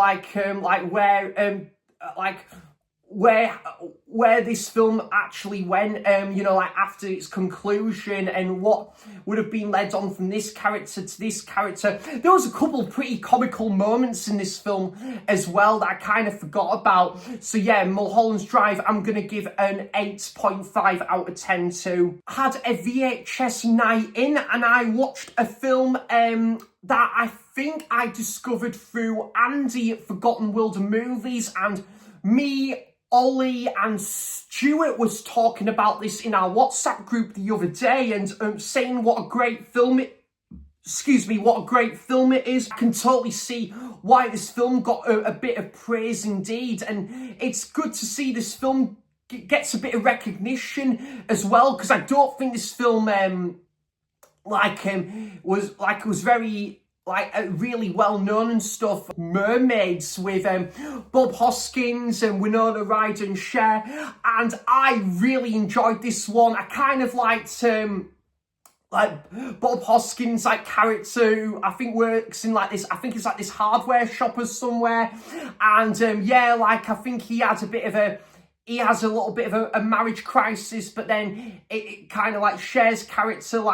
where this film actually went, you know, like after its conclusion, and what would have been led on from this character to this character. There was a couple pretty comical moments in this film as well that I kind of forgot about. So yeah, Mulholland Drive, I'm going to give an 8.5 out of 10 to. Had a VHS night in, and I watched a film that I think I discovered through Andy at Forgotten World of Movies, and me, Ollie and Stuart was talking about this in our WhatsApp group the other day, and saying what a great film it is. I can totally see why this film got a bit of praise indeed, and it's good to see this film gets a bit of recognition as well, because I don't think this film was very really well known and stuff. Mermaids with Bob Hoskins and Winona Ryder and Cher, and I really enjoyed this one. I kind of liked Bob Hoskins character, who I think works in this hardware shop or somewhere, and yeah, I think he has a little bit of a marriage crisis, but then it kind of Cher's character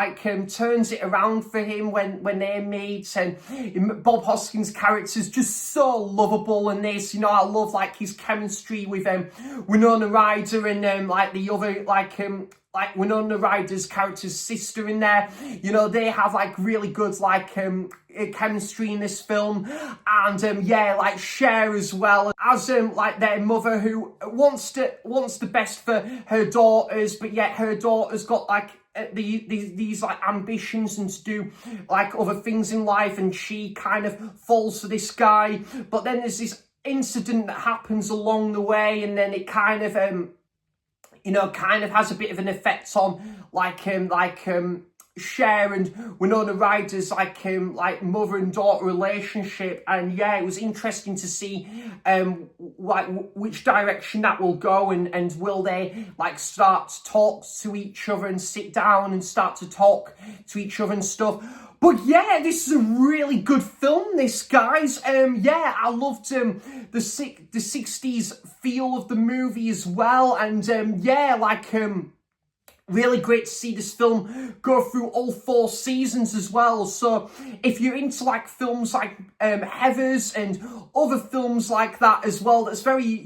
turns it around for him when they meet, and Bob Hoskins' character is just so lovable in this. You know, I love his chemistry with Winona Ryder and the other Winona Ryder's character's sister in there. You know, they have really good chemistry in this film, and yeah, Cher as well as their mother, who wants the best for her daughters, but yet her daughter's got these ambitions and to do other things in life, and she kind of falls for this guy. But then there's this incident that happens along the way, and then it kind of has a bit of an effect on Cher and Winona Ryder's mother and daughter relationship. And yeah, it was interesting to see which direction that will go, and will they start to talk to each other and sit down and start to talk to each other and stuff. But yeah, this is a really good film, this, guys. Yeah, I loved the 60s feel of the movie as well, and yeah, really great to see this film go through all 4 seasons as well. So if you're into films like Heathers and other films like that as well, that's very,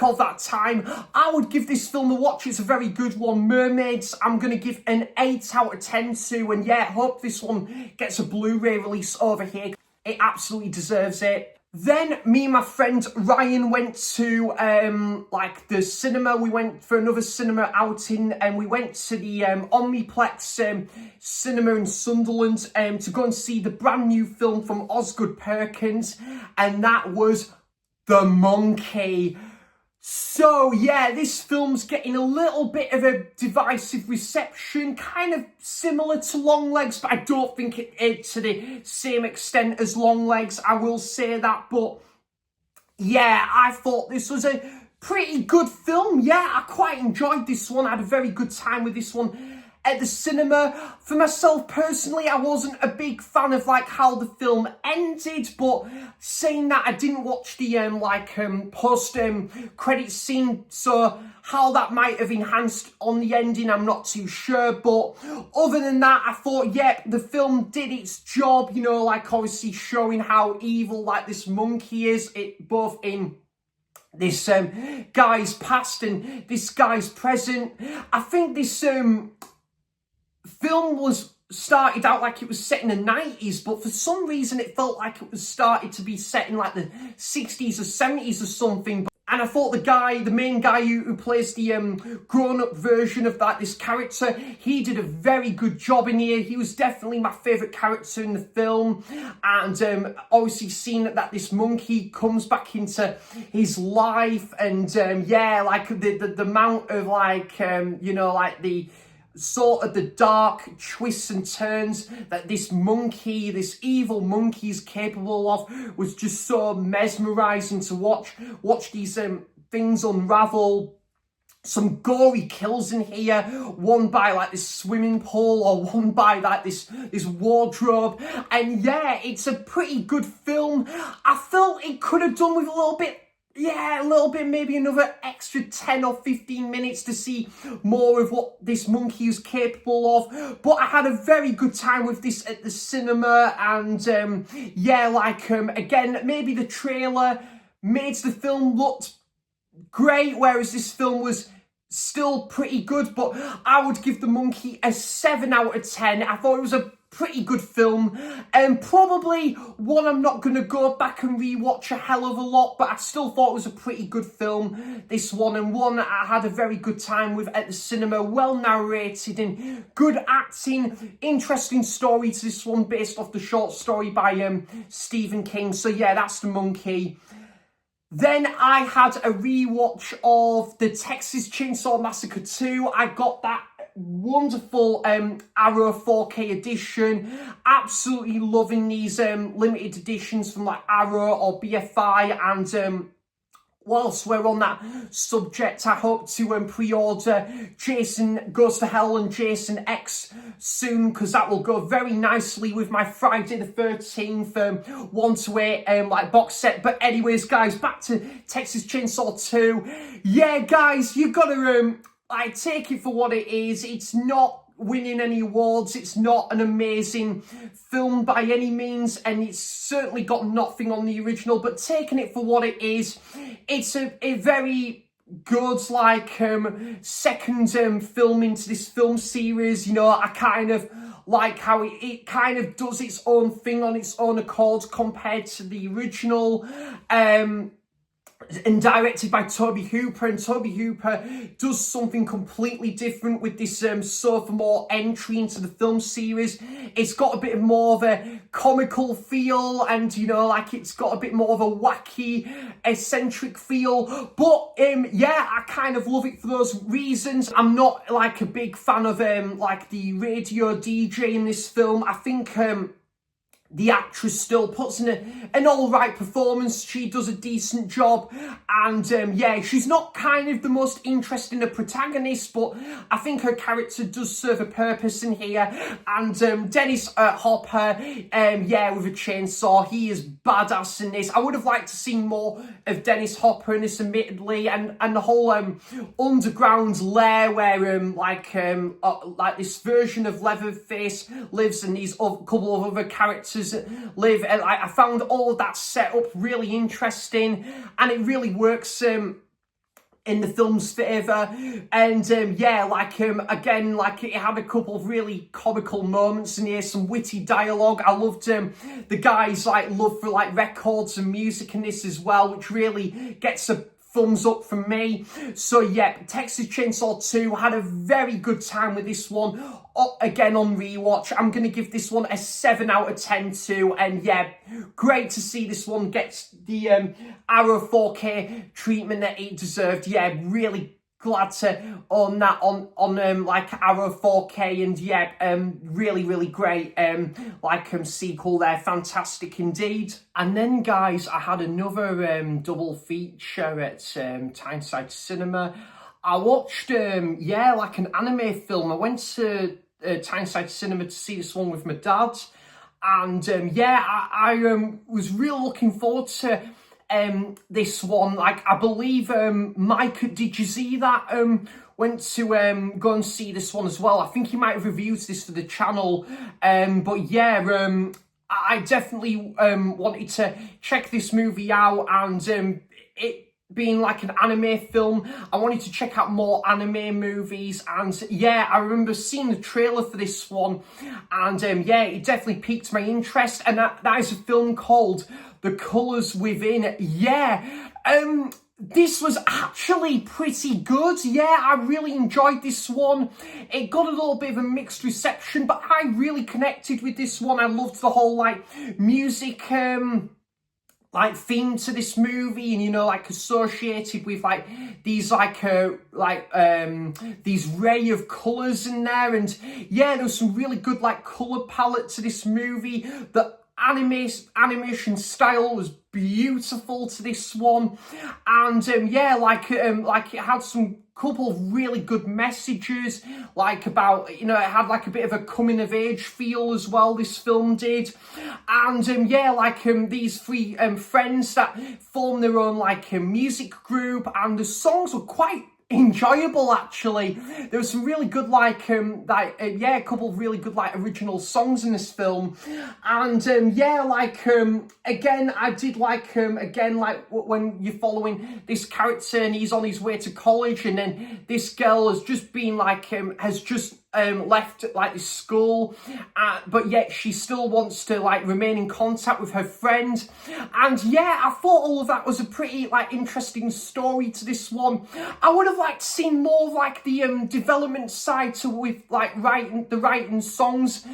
of that time, I would give this film a watch. It's a very good one. Mermaids, I'm going to give an 8 out of 10 to, and yeah, hope this one gets a Blu-ray release over here. It absolutely deserves it. Then me and my friend Ryan went to the cinema. We went for another cinema outing, and we went to the Omniplex cinema in Sunderland to go and see the brand new film from Osgood Perkins, and that was The Monkey. So yeah, this film's getting a little bit of a divisive reception, kind of similar to Longlegs, but I don't think it's to the same extent as Longlegs, I will say that. But yeah, I thought this was a pretty good film. Yeah, I quite enjoyed this one. I had a very good time with this one at the cinema. For myself personally, I wasn't a big fan of like how the film ended, but saying that, I didn't watch the post credit scene, so how that might have enhanced on the ending, I'm not too sure. But other than that, I thought, yeah, the film did its job, you know, like obviously showing how evil like this monkey is, it both in this guy's past and this guy's present. I think this film was started out like it was set in the 90s, but for some reason it felt like it was started to be set in like the 60s or 70s or something. And I thought the main guy who plays the grown-up version of this character, he did a very good job in here. He was definitely my favourite character in the film. And obviously seeing that this monkey comes back into his life, and yeah, like the amount of like, you know, like the sort of the dark twists and turns that this monkey, this evil monkey, is capable of was just so mesmerizing to watch these things unravel. Some gory kills in here, one by like this swimming pool or one by like this wardrobe. And yeah, it's a pretty good film. I felt it could have done with a little bit, maybe another extra 10 or 15 minutes to see more of what this monkey is capable of. But I had a very good time with this at the cinema. And yeah, like, again, maybe the trailer made the film look great, whereas this film was still pretty good. But I would give the monkey a 7 out of 10. I thought it was a pretty good film, and probably one I'm not going to go back and rewatch a hell of a lot, but I still thought it was a pretty good film, this one, and one I had a very good time with at the cinema. Well narrated and good acting, interesting story to this one based off the short story by Stephen King. So yeah, that's the monkey. Then I had a rewatch of the Texas Chainsaw Massacre 2. I got that wonderful Arrow 4K edition. Absolutely loving these limited editions from like Arrow or BFI. And whilst we're on that subject, I hope to pre-order Jason Goes to Hell and Jason X soon, because that will go very nicely with my Friday the 13th 1 to 8 like box set. But anyways, guys, back to Texas Chainsaw 2. Yeah, guys, you've got to like take it for what it is. It's not winning any awards, it's not an amazing film by any means, and it's certainly got nothing on the original, but taking it for what it is, it's a very good like second film into this film series. You know, I kind of like how it kind of does its own thing on its own accord compared to the original. And directed by Toby Hooper, and Toby Hooper does something completely different with this sophomore entry into the film series. It's got a bit more of a comical feel, and you know, like it's got a bit more of a wacky, eccentric feel. But yeah, I kind of love it for those reasons. I'm not like a big fan of like the radio DJ in this film. I think the actress still puts in an all-right performance. She does a decent job. And yeah, she's not kind of the most interesting of protagonists, but I think her character does serve a purpose in here. And Dennis Hopper, yeah, with a chainsaw, he is badass in this. I would have liked to see more of Dennis Hopper in this, admittedly. And the whole underground lair where like this version of Leatherface lives, and these couple of other characters live. I found all of that set up really interesting, and it really works in the film's favour. And yeah, like again, like it had a couple of really comical moments in here, some witty dialogue. I loved the guy's like love for like records and music in this as well, which really gets a thumbs up from me. So yeah, Texas Chainsaw 2, had a very good time with this one. Again, on rewatch, I'm going to give this one a 7 out of 10 too. And yeah, great to see this one gets the Arrow 4K treatment that it deserved. Yeah, really glad to own that on like Arrow 4K, and yeah, really great sequel there, fantastic indeed. And then guys, I had another double feature at Tyneside Cinema. I watched like an anime film. I went to Tyneside Cinema to see this one with my dad, and I was really looking forward to this one. Like, I believe Mike, did you see that, went to go and see this one as well. I think he might have reviewed this for the channel, but yeah, I definitely wanted to check this movie out, and it being like an anime film, I wanted to check out more anime movies. And yeah, I remember seeing the trailer for this one, and yeah, it definitely piqued my interest. And that is a film called The Colours Within. Yeah, this was actually pretty good. Yeah, I really enjoyed this one. It got a little bit of a mixed reception, but I really connected with this one. I loved the whole like music like theme to this movie, and you know, like associated with like these these ray of colors in there. And yeah, there was some really good like color palette to this movie. The animation style was beautiful to this one, and yeah, like it had some couple of really good messages, like about, you know, it had like a bit of a coming of age feel as well, this film did. And yeah, like these three friends that form their own like music group, and the songs were quite enjoyable actually. There was some really good yeah, a couple of really good like original songs in this film. And yeah, like again, I did like again, like when you're following this character and he's on his way to college, and then this girl has just been like has just left like this school, but yet she still wants to like remain in contact with her friend. And yeah, I thought all of that was a pretty like interesting story to this one. I would have liked to see more of like the development side to with like writing songs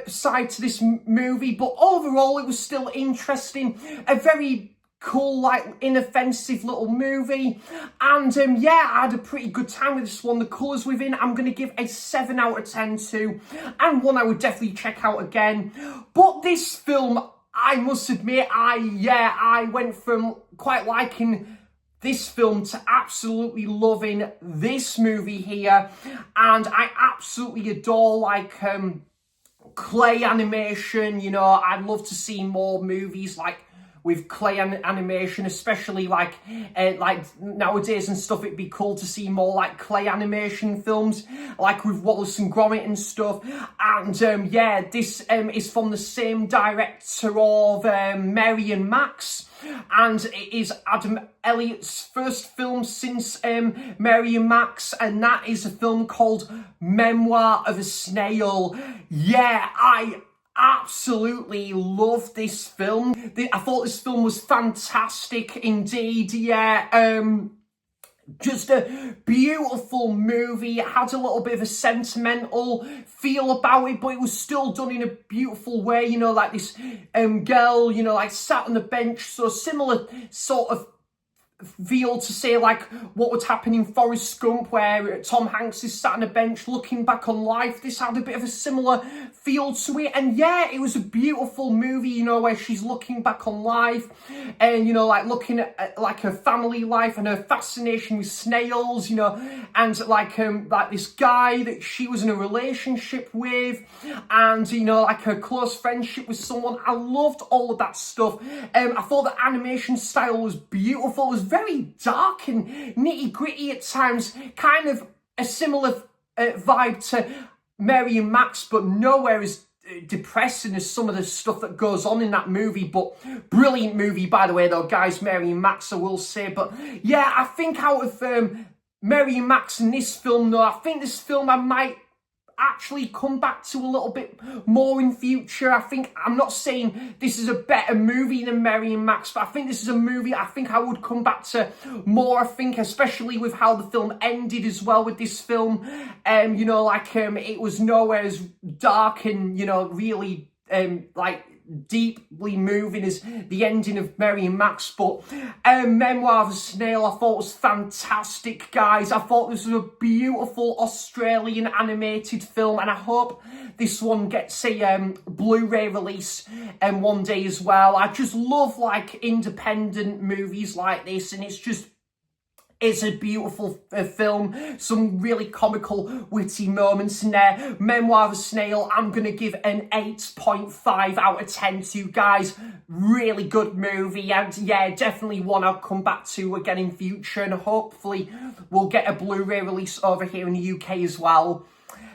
side to this movie, but overall it was still interesting, a very cool, like inoffensive little movie. And yeah, I had a pretty good time with this one. The Colours Within, I'm going to give a 7 out of 10 to, and one I would definitely check out again. But this film, I must admit, I went from quite liking this film to absolutely loving this movie here. And I absolutely adore like clay animation. You know, I'd love to see more movies like with clay animation, especially like nowadays and stuff. It'd be cool to see more like clay animation films, like with Wallace and Gromit and stuff. And yeah, this is from the same director of Mary and Max, and it is Adam Elliott's first film since Mary and Max, and that is a film called Memoir of a Snail. Yeah, I absolutely loved this film. I thought this film was fantastic indeed. Yeah, just a beautiful movie. It had a little bit of a sentimental feel about it, but it was still done in a beautiful way. You know, like this girl, you know, like sat on the bench. So similar sort of feel to say like what would happen in Forrest Gump, where Tom Hanks is sat on a bench looking back on life. This had a bit of a similar feel to it. And yeah, it was a beautiful movie, you know, where she's looking back on life and, you know, like looking at like her family life and her fascination with snails, you know, and like this guy that she was in a relationship with, and, you know, like her close friendship with someone. I loved all of that stuff. I thought the animation style was beautiful. It was very dark and nitty gritty at times, kind of a similar vibe to Mary and Max, but nowhere as depressing as some of the stuff that goes on in that movie. But brilliant movie, by the way, though, guys, Mary and Max, I will say. But yeah, I think out of Mary and Max and this film, though, I think this film I actually come back to a little bit more in future. I'm not saying this is a better movie than Mary and Max, but I think this is a movie I think I would come back to more. I think especially with how the film ended as well with this film. You know, like it was nowhere as dark and, you know, really like deeply moving as the ending of Mary and Max, but Memoir of a Snail I thought was fantastic, guys. I thought this was a beautiful Australian animated film, and I hope this one gets a Blu-ray release one day as well. I just love like independent movies like this, and it's a beautiful film. Some really comical, witty moments in there. Memoir of a Snail, I'm going to give an 8.5 out of 10 to, guys. Really good movie. And yeah, definitely one I'll come back to again in future. And hopefully we'll get a Blu-ray release over here in the UK as well.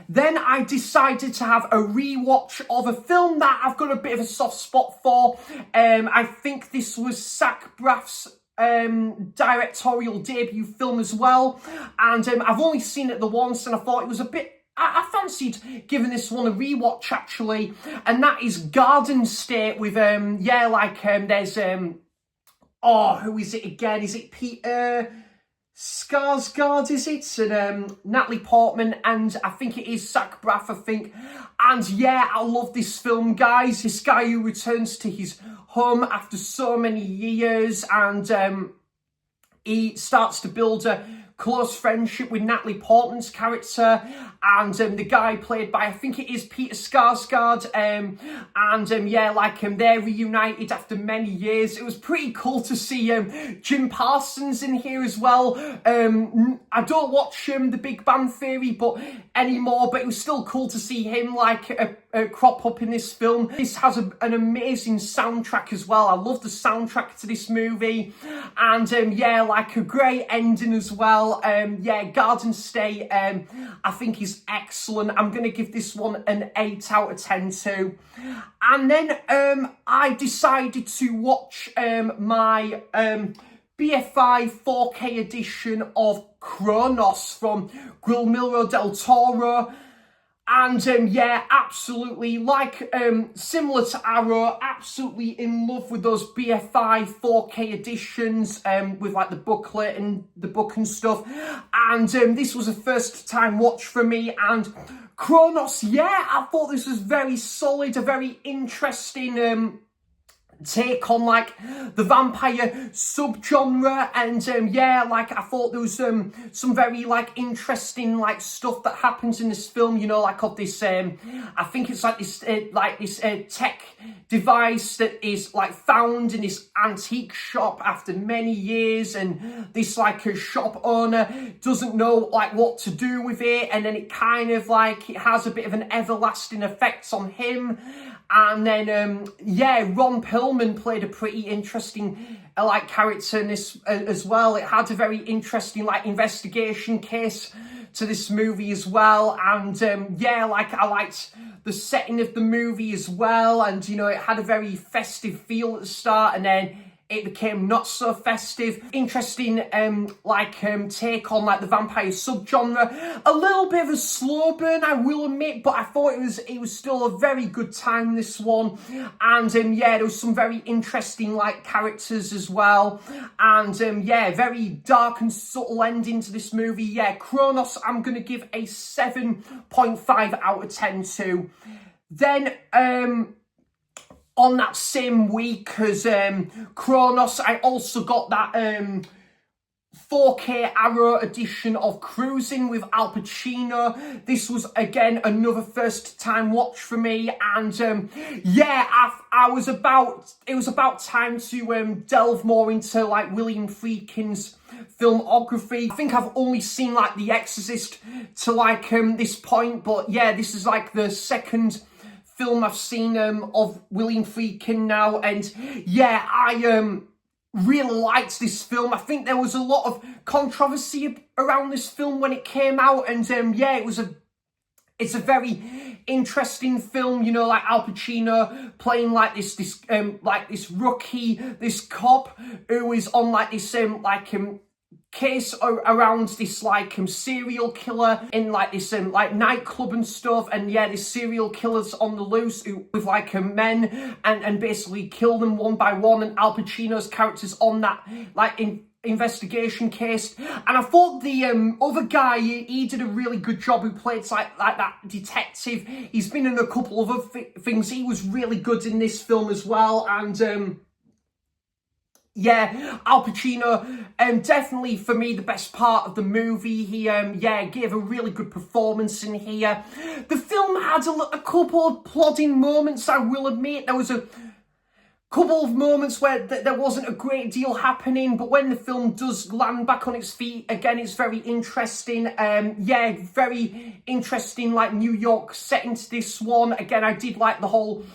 Then I decided to have a rewatch of a film that I've got a bit of a soft spot for. I think this was Zach Braff's directorial debut film as well, and I've only seen it the once, and I thought it was a bit, I fancied giving this one a rewatch actually, and that is Garden State with there's who is it again? Is it Peter Skarsgård, is it? And Natalie Portman, and I think it is Zach Braff, I think. And yeah, I love this film, guys. This guy who returns to his home after so many years, and he starts to build a close friendship with Natalie Portman's character, and the guy played by, I think it is Peter Skarsgård, they're reunited after many years. It was pretty cool to see Jim Parsons in here as well. I don't watch The Big Bang Theory anymore, but it was still cool to see him crop up in this film. This has an amazing soundtrack as well. I love the soundtrack to this movie, and a great ending as well. Garden State I think is excellent. I'm going to give this one an 8 out of 10 too. And then I decided to watch my BFI 4K edition of Kronos from Guillermo del Toro. And absolutely, similar to Arrow, absolutely in love with those BFI 4K editions with the booklet and the book and stuff. And this was a first time watch for me, and Kronos, I thought this was very solid, a very interesting take on the vampire subgenre, and I thought there was some very interesting stuff that happens in this film, you know, of this I think it's this tech device that is found in this antique shop after many years, and this a shop owner doesn't know what to do with it, and then it kind of it has a bit of an everlasting effect on him. And then Ron Perlman played a pretty interesting character in this as well. It had a very interesting investigation case to this movie as well, and I liked the setting of the movie as well, and you know, it had a very festive feel at the start, and then it became not so festive. Interesting take on the vampire subgenre. A little bit of a slow burn, I will admit, but I thought it was still a very good time, this one. And there was some very interesting characters as well. And very dark and subtle ending to this movie. Kronos I'm gonna give a 7.5 out of 10 to. Then on that same week as Kronos, I also got that 4K Arrow edition of Cruising with Al Pacino. This was again another first time watch for me, and it was about time to delve more into William Friedkin's filmography. I think I've only seen The Exorcist to this point, but this is the second film I've seen of William Friedkin now, and I really liked this film. I think there was a lot of controversy around this film when it came out, and it's a very interesting film, you know, Al Pacino playing this rookie, this cop who is on this case around this like serial killer in like this like nightclub and stuff, and yeah, this serial killer's on the loose with like men and basically kill them one by one, and Al Pacino's character's on that like investigation case. And I thought the other guy, he did a really good job, who played like that detective. He's been in a couple of other things. He was really good in this film as well. And yeah, Al Pacino, definitely for me the best part of the movie. He, yeah, gave a really good performance in here. The film had a couple of plodding moments, I will admit. There was a couple of moments where there wasn't a great deal happening, but when the film does land back on its feet again, it's very interesting. Yeah, very interesting, like New York setting to this one. Again, I did like the whole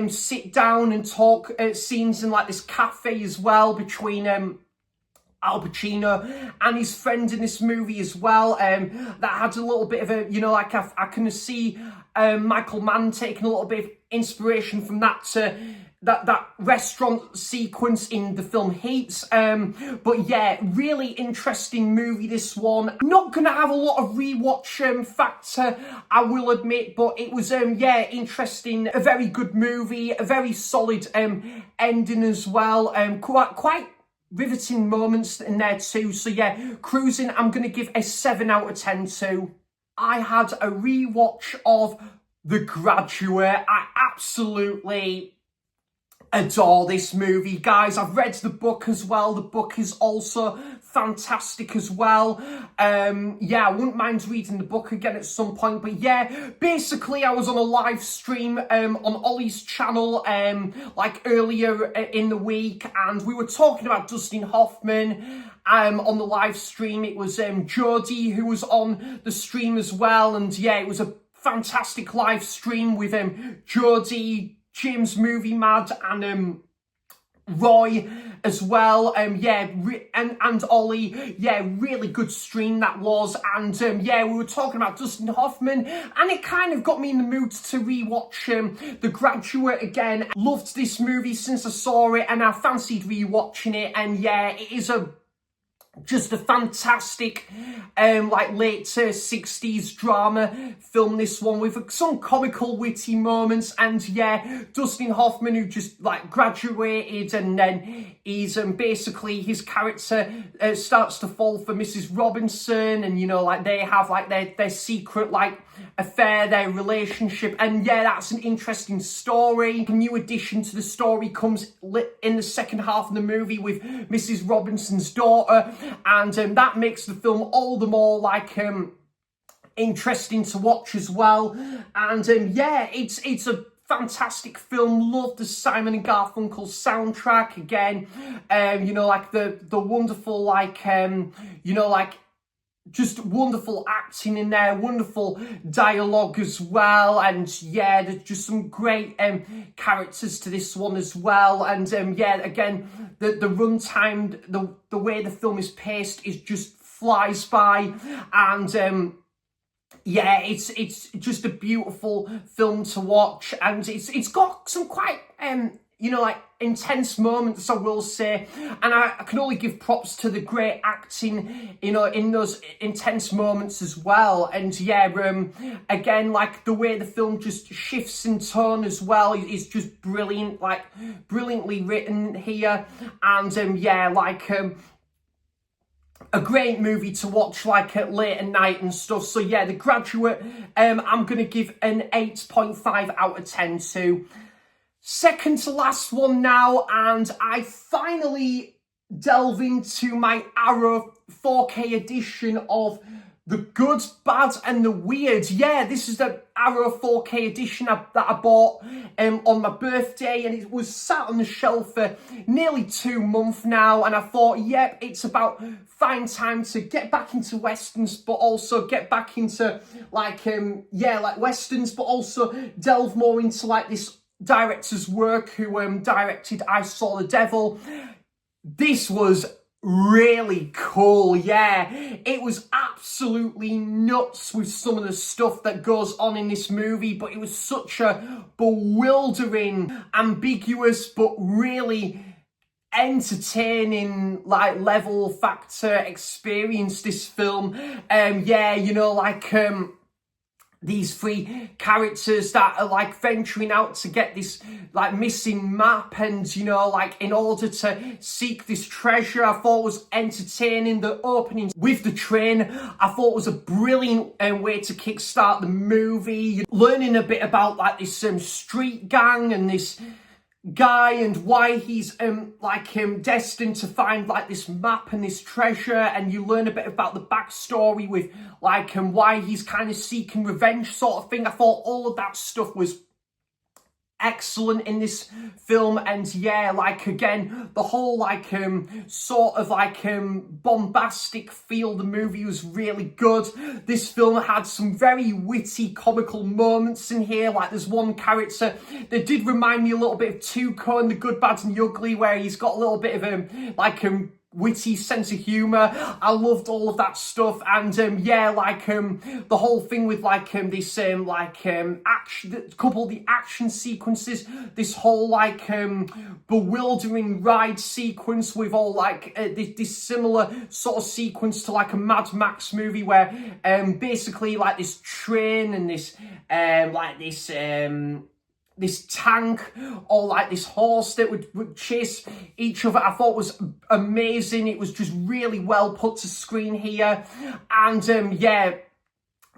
sit down and talk scenes in like this cafe as well between Al Pacino and his friend in this movie as well. That had a little bit of a, you know, like I can see Michael Mann taking a little bit of inspiration from that restaurant sequence in the film Heat. But yeah, really interesting movie, this one. Not gonna have a lot of rewatch factor, I will admit, but it was yeah, interesting, a very good movie, a very solid ending as well. Quite riveting moments in there too. So yeah, Cruising, I'm gonna give a 7 out of 10 to. I had a rewatch of The Graduate. I absolutely adore this movie, guys. I've read the book as well. The book is also fantastic as well. Yeah, I wouldn't mind reading the book again at some point. But yeah, basically I was on a live stream on Ollie's channel like earlier in the week, and we were talking about Dustin Hoffman. On the live stream, it was Jodie who was on the stream as well, and yeah, it was a fantastic live stream with Jodie, James Movie Mad, and Roy as well. Yeah, and Ollie. Yeah, really good stream that was. And yeah, we were talking about Dustin Hoffman, and it kind of got me in the mood to rewatch The Graduate again. Loved this movie since I saw it, and I fancied rewatching it. And yeah, it is just a fantastic like late 60s drama film, this one, with some comical witty moments. And yeah, Dustin Hoffman, who just like graduated, and then he's basically his character starts to fall for Mrs. Robinson, and you know, like they have like their secret like affair, their relationship. And yeah, that's an interesting story. A new addition to the story comes in the second half of the movie with Mrs. Robinson's daughter, and that makes the film all the more like interesting to watch as well. And yeah, it's a fantastic film. Love the Simon and Garfunkel soundtrack again. You know, like the wonderful like you know, like just wonderful acting in there, wonderful dialogue as well. And yeah, there's just some great characters to this one as well. And yeah, again, the runtime, the way the film is paced is just flies by. And yeah, it's just a beautiful film to watch, and it's got some quite you know, like intense moments, I will say, and I can only give props to the great acting, you know, in those intense moments as well. And yeah, again, like the way the film just shifts in tone as well is just brilliant, like brilliantly written here. And yeah, like a great movie to watch like at late at night and stuff. So yeah, The Graduate, I'm gonna give an 8.5 out of 10 to. Second to last one now, and I finally delve into my Arrow 4K edition of The Good, Bad and the Weird. Yeah, this is the Arrow 4K edition that I bought on my birthday, and it was sat on the shelf for nearly 2 months now, and I thought, yep, it's about fine time to get back into westerns, but also get back into like yeah, like westerns, but also delve more into like this director's work who directed I Saw the Devil. This was really cool. Yeah, it was absolutely nuts with some of the stuff that goes on in this movie, but it was such a bewildering, ambiguous, but really entertaining like level factor experience, this film. Yeah, you know, like these three characters that are like venturing out to get this like missing map, and you know, like in order to seek this treasure. I thought was entertaining. The opening with the train, I thought was a brilliant way to kickstart the movie. Learning a bit about like this street gang and this guy and why he's destined to find like this map and this treasure, and you learn a bit about the backstory with like why he's kind of seeking revenge sort of thing. I thought all of that stuff was excellent in this film. And yeah, like again, the whole like sort of like bombastic feel the movie was really good. This film had some very witty comical moments in here. Like there's one character that did remind me a little bit of Tuco in The Good, Bad and the Ugly, where he's got a little bit of witty sense of humor. I loved all of that stuff. And yeah, like the whole thing with like this action, couple of the action sequences, this whole like bewildering ride sequence with all like this similar sort of sequence to like a Mad Max movie, where basically like this train and this tank or like this horse that would chase each other, I thought was amazing. It was just really well put to screen here. And yeah,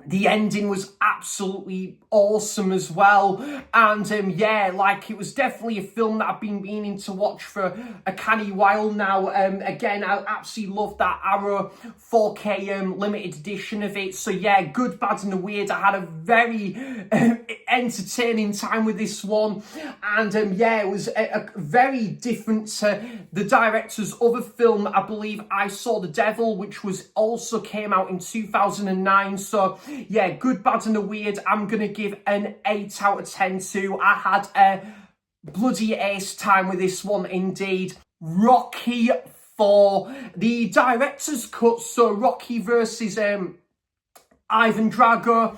the ending was absolutely awesome as well. And yeah, like it was definitely a film that I've been meaning to watch for a canny while now. Again, I absolutely love that Arrow 4K limited edition of it. So yeah, Good, Bad and the Weird. I had a very entertaining time with this one. And yeah, it was a very different to the director's other film. I believe I Saw the Devil, which was also came out in 2009. So yeah, Good, Bad and the Weird, I'm going to give an 8 out of 10 to. I had a bloody ace time with this one indeed. Rocky 4, the director's cut, so Rocky versus Ivan Drago.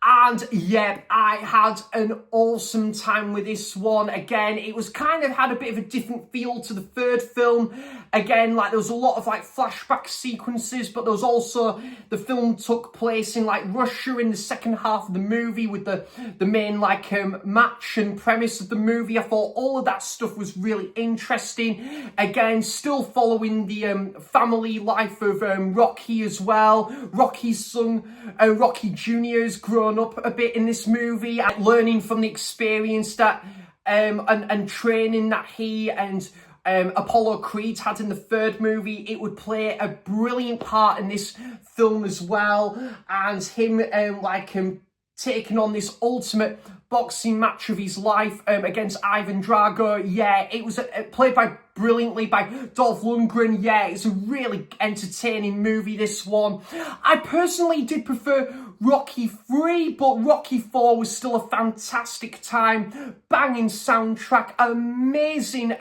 And yeah, I had an awesome time with this one. Again, it was kind of had a bit of a different feel to the third film. Again, like there was a lot of like flashback sequences, but there was also, the film took place in like Russia in the second half of the movie with the main like match and premise of the movie. I thought all of that stuff was really interesting. Again, still following the family life of Rocky as well. Rocky's son, Rocky Jr. has grown up a bit in this movie, and learning from the experience that and training that he and Apollo Creed had in the third movie. It would play a brilliant part in this film as well, and him taking on this ultimate boxing match of his life against Ivan Drago. Yeah, it was played brilliantly by Dolph Lundgren. Yeah, it's a really entertaining movie, this one. I personally did prefer Rocky 3, but Rocky 4 was still a fantastic time. Banging soundtrack, amazing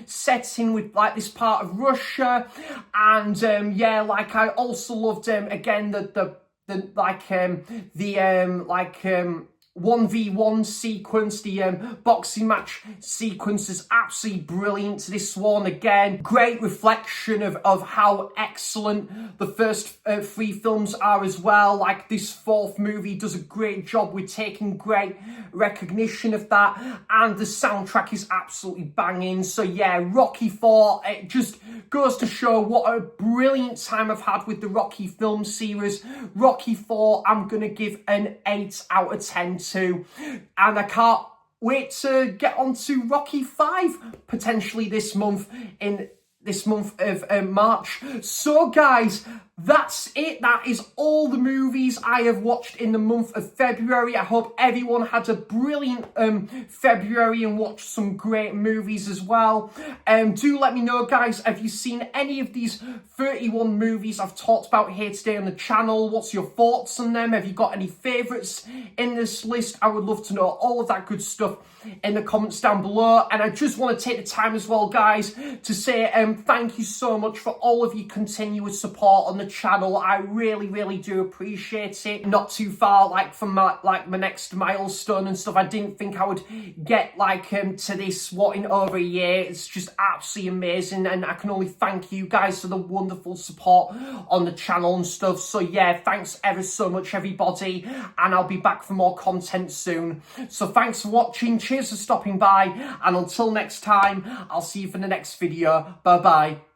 setting with like this part of Russia. And yeah, like I also loved again the 1v1 sequence, the boxing match sequence is absolutely brilliant. This one, again, great reflection of how excellent the first three films are as well. Like this fourth movie does a great job with taking great recognition of that, and the soundtrack is absolutely banging. So yeah, Rocky 4, it just goes to show what a brilliant time I've had with the Rocky film series. Rocky 4, I'm gonna give an 8 out of 10 to, and I can't wait to get on to Rocky 5 potentially this month of March. So guys, that's it. That is all the movies I have watched in the month of February. I hope everyone had a brilliant February and watched some great movies as well. Do let me know, guys, have you seen any of these 31 movies I've talked about here today on the channel? What's your thoughts on them? Have you got any favourites in this list? I would love to know all of that good stuff in the comments down below. And I just want to take the time as well, guys, to say thank you so much for all of your continuous support on the channel. I really do appreciate it. Not too far like from my next milestone and stuff. I didn't think I would get like to this in over a year. It's just absolutely amazing, and I can only thank you guys for the wonderful support on the channel and stuff. So yeah, thanks ever so much everybody, and I'll be back for more content soon. So thanks for watching, cheers for stopping by, and until next time, I'll see you for the next video. Bye bye.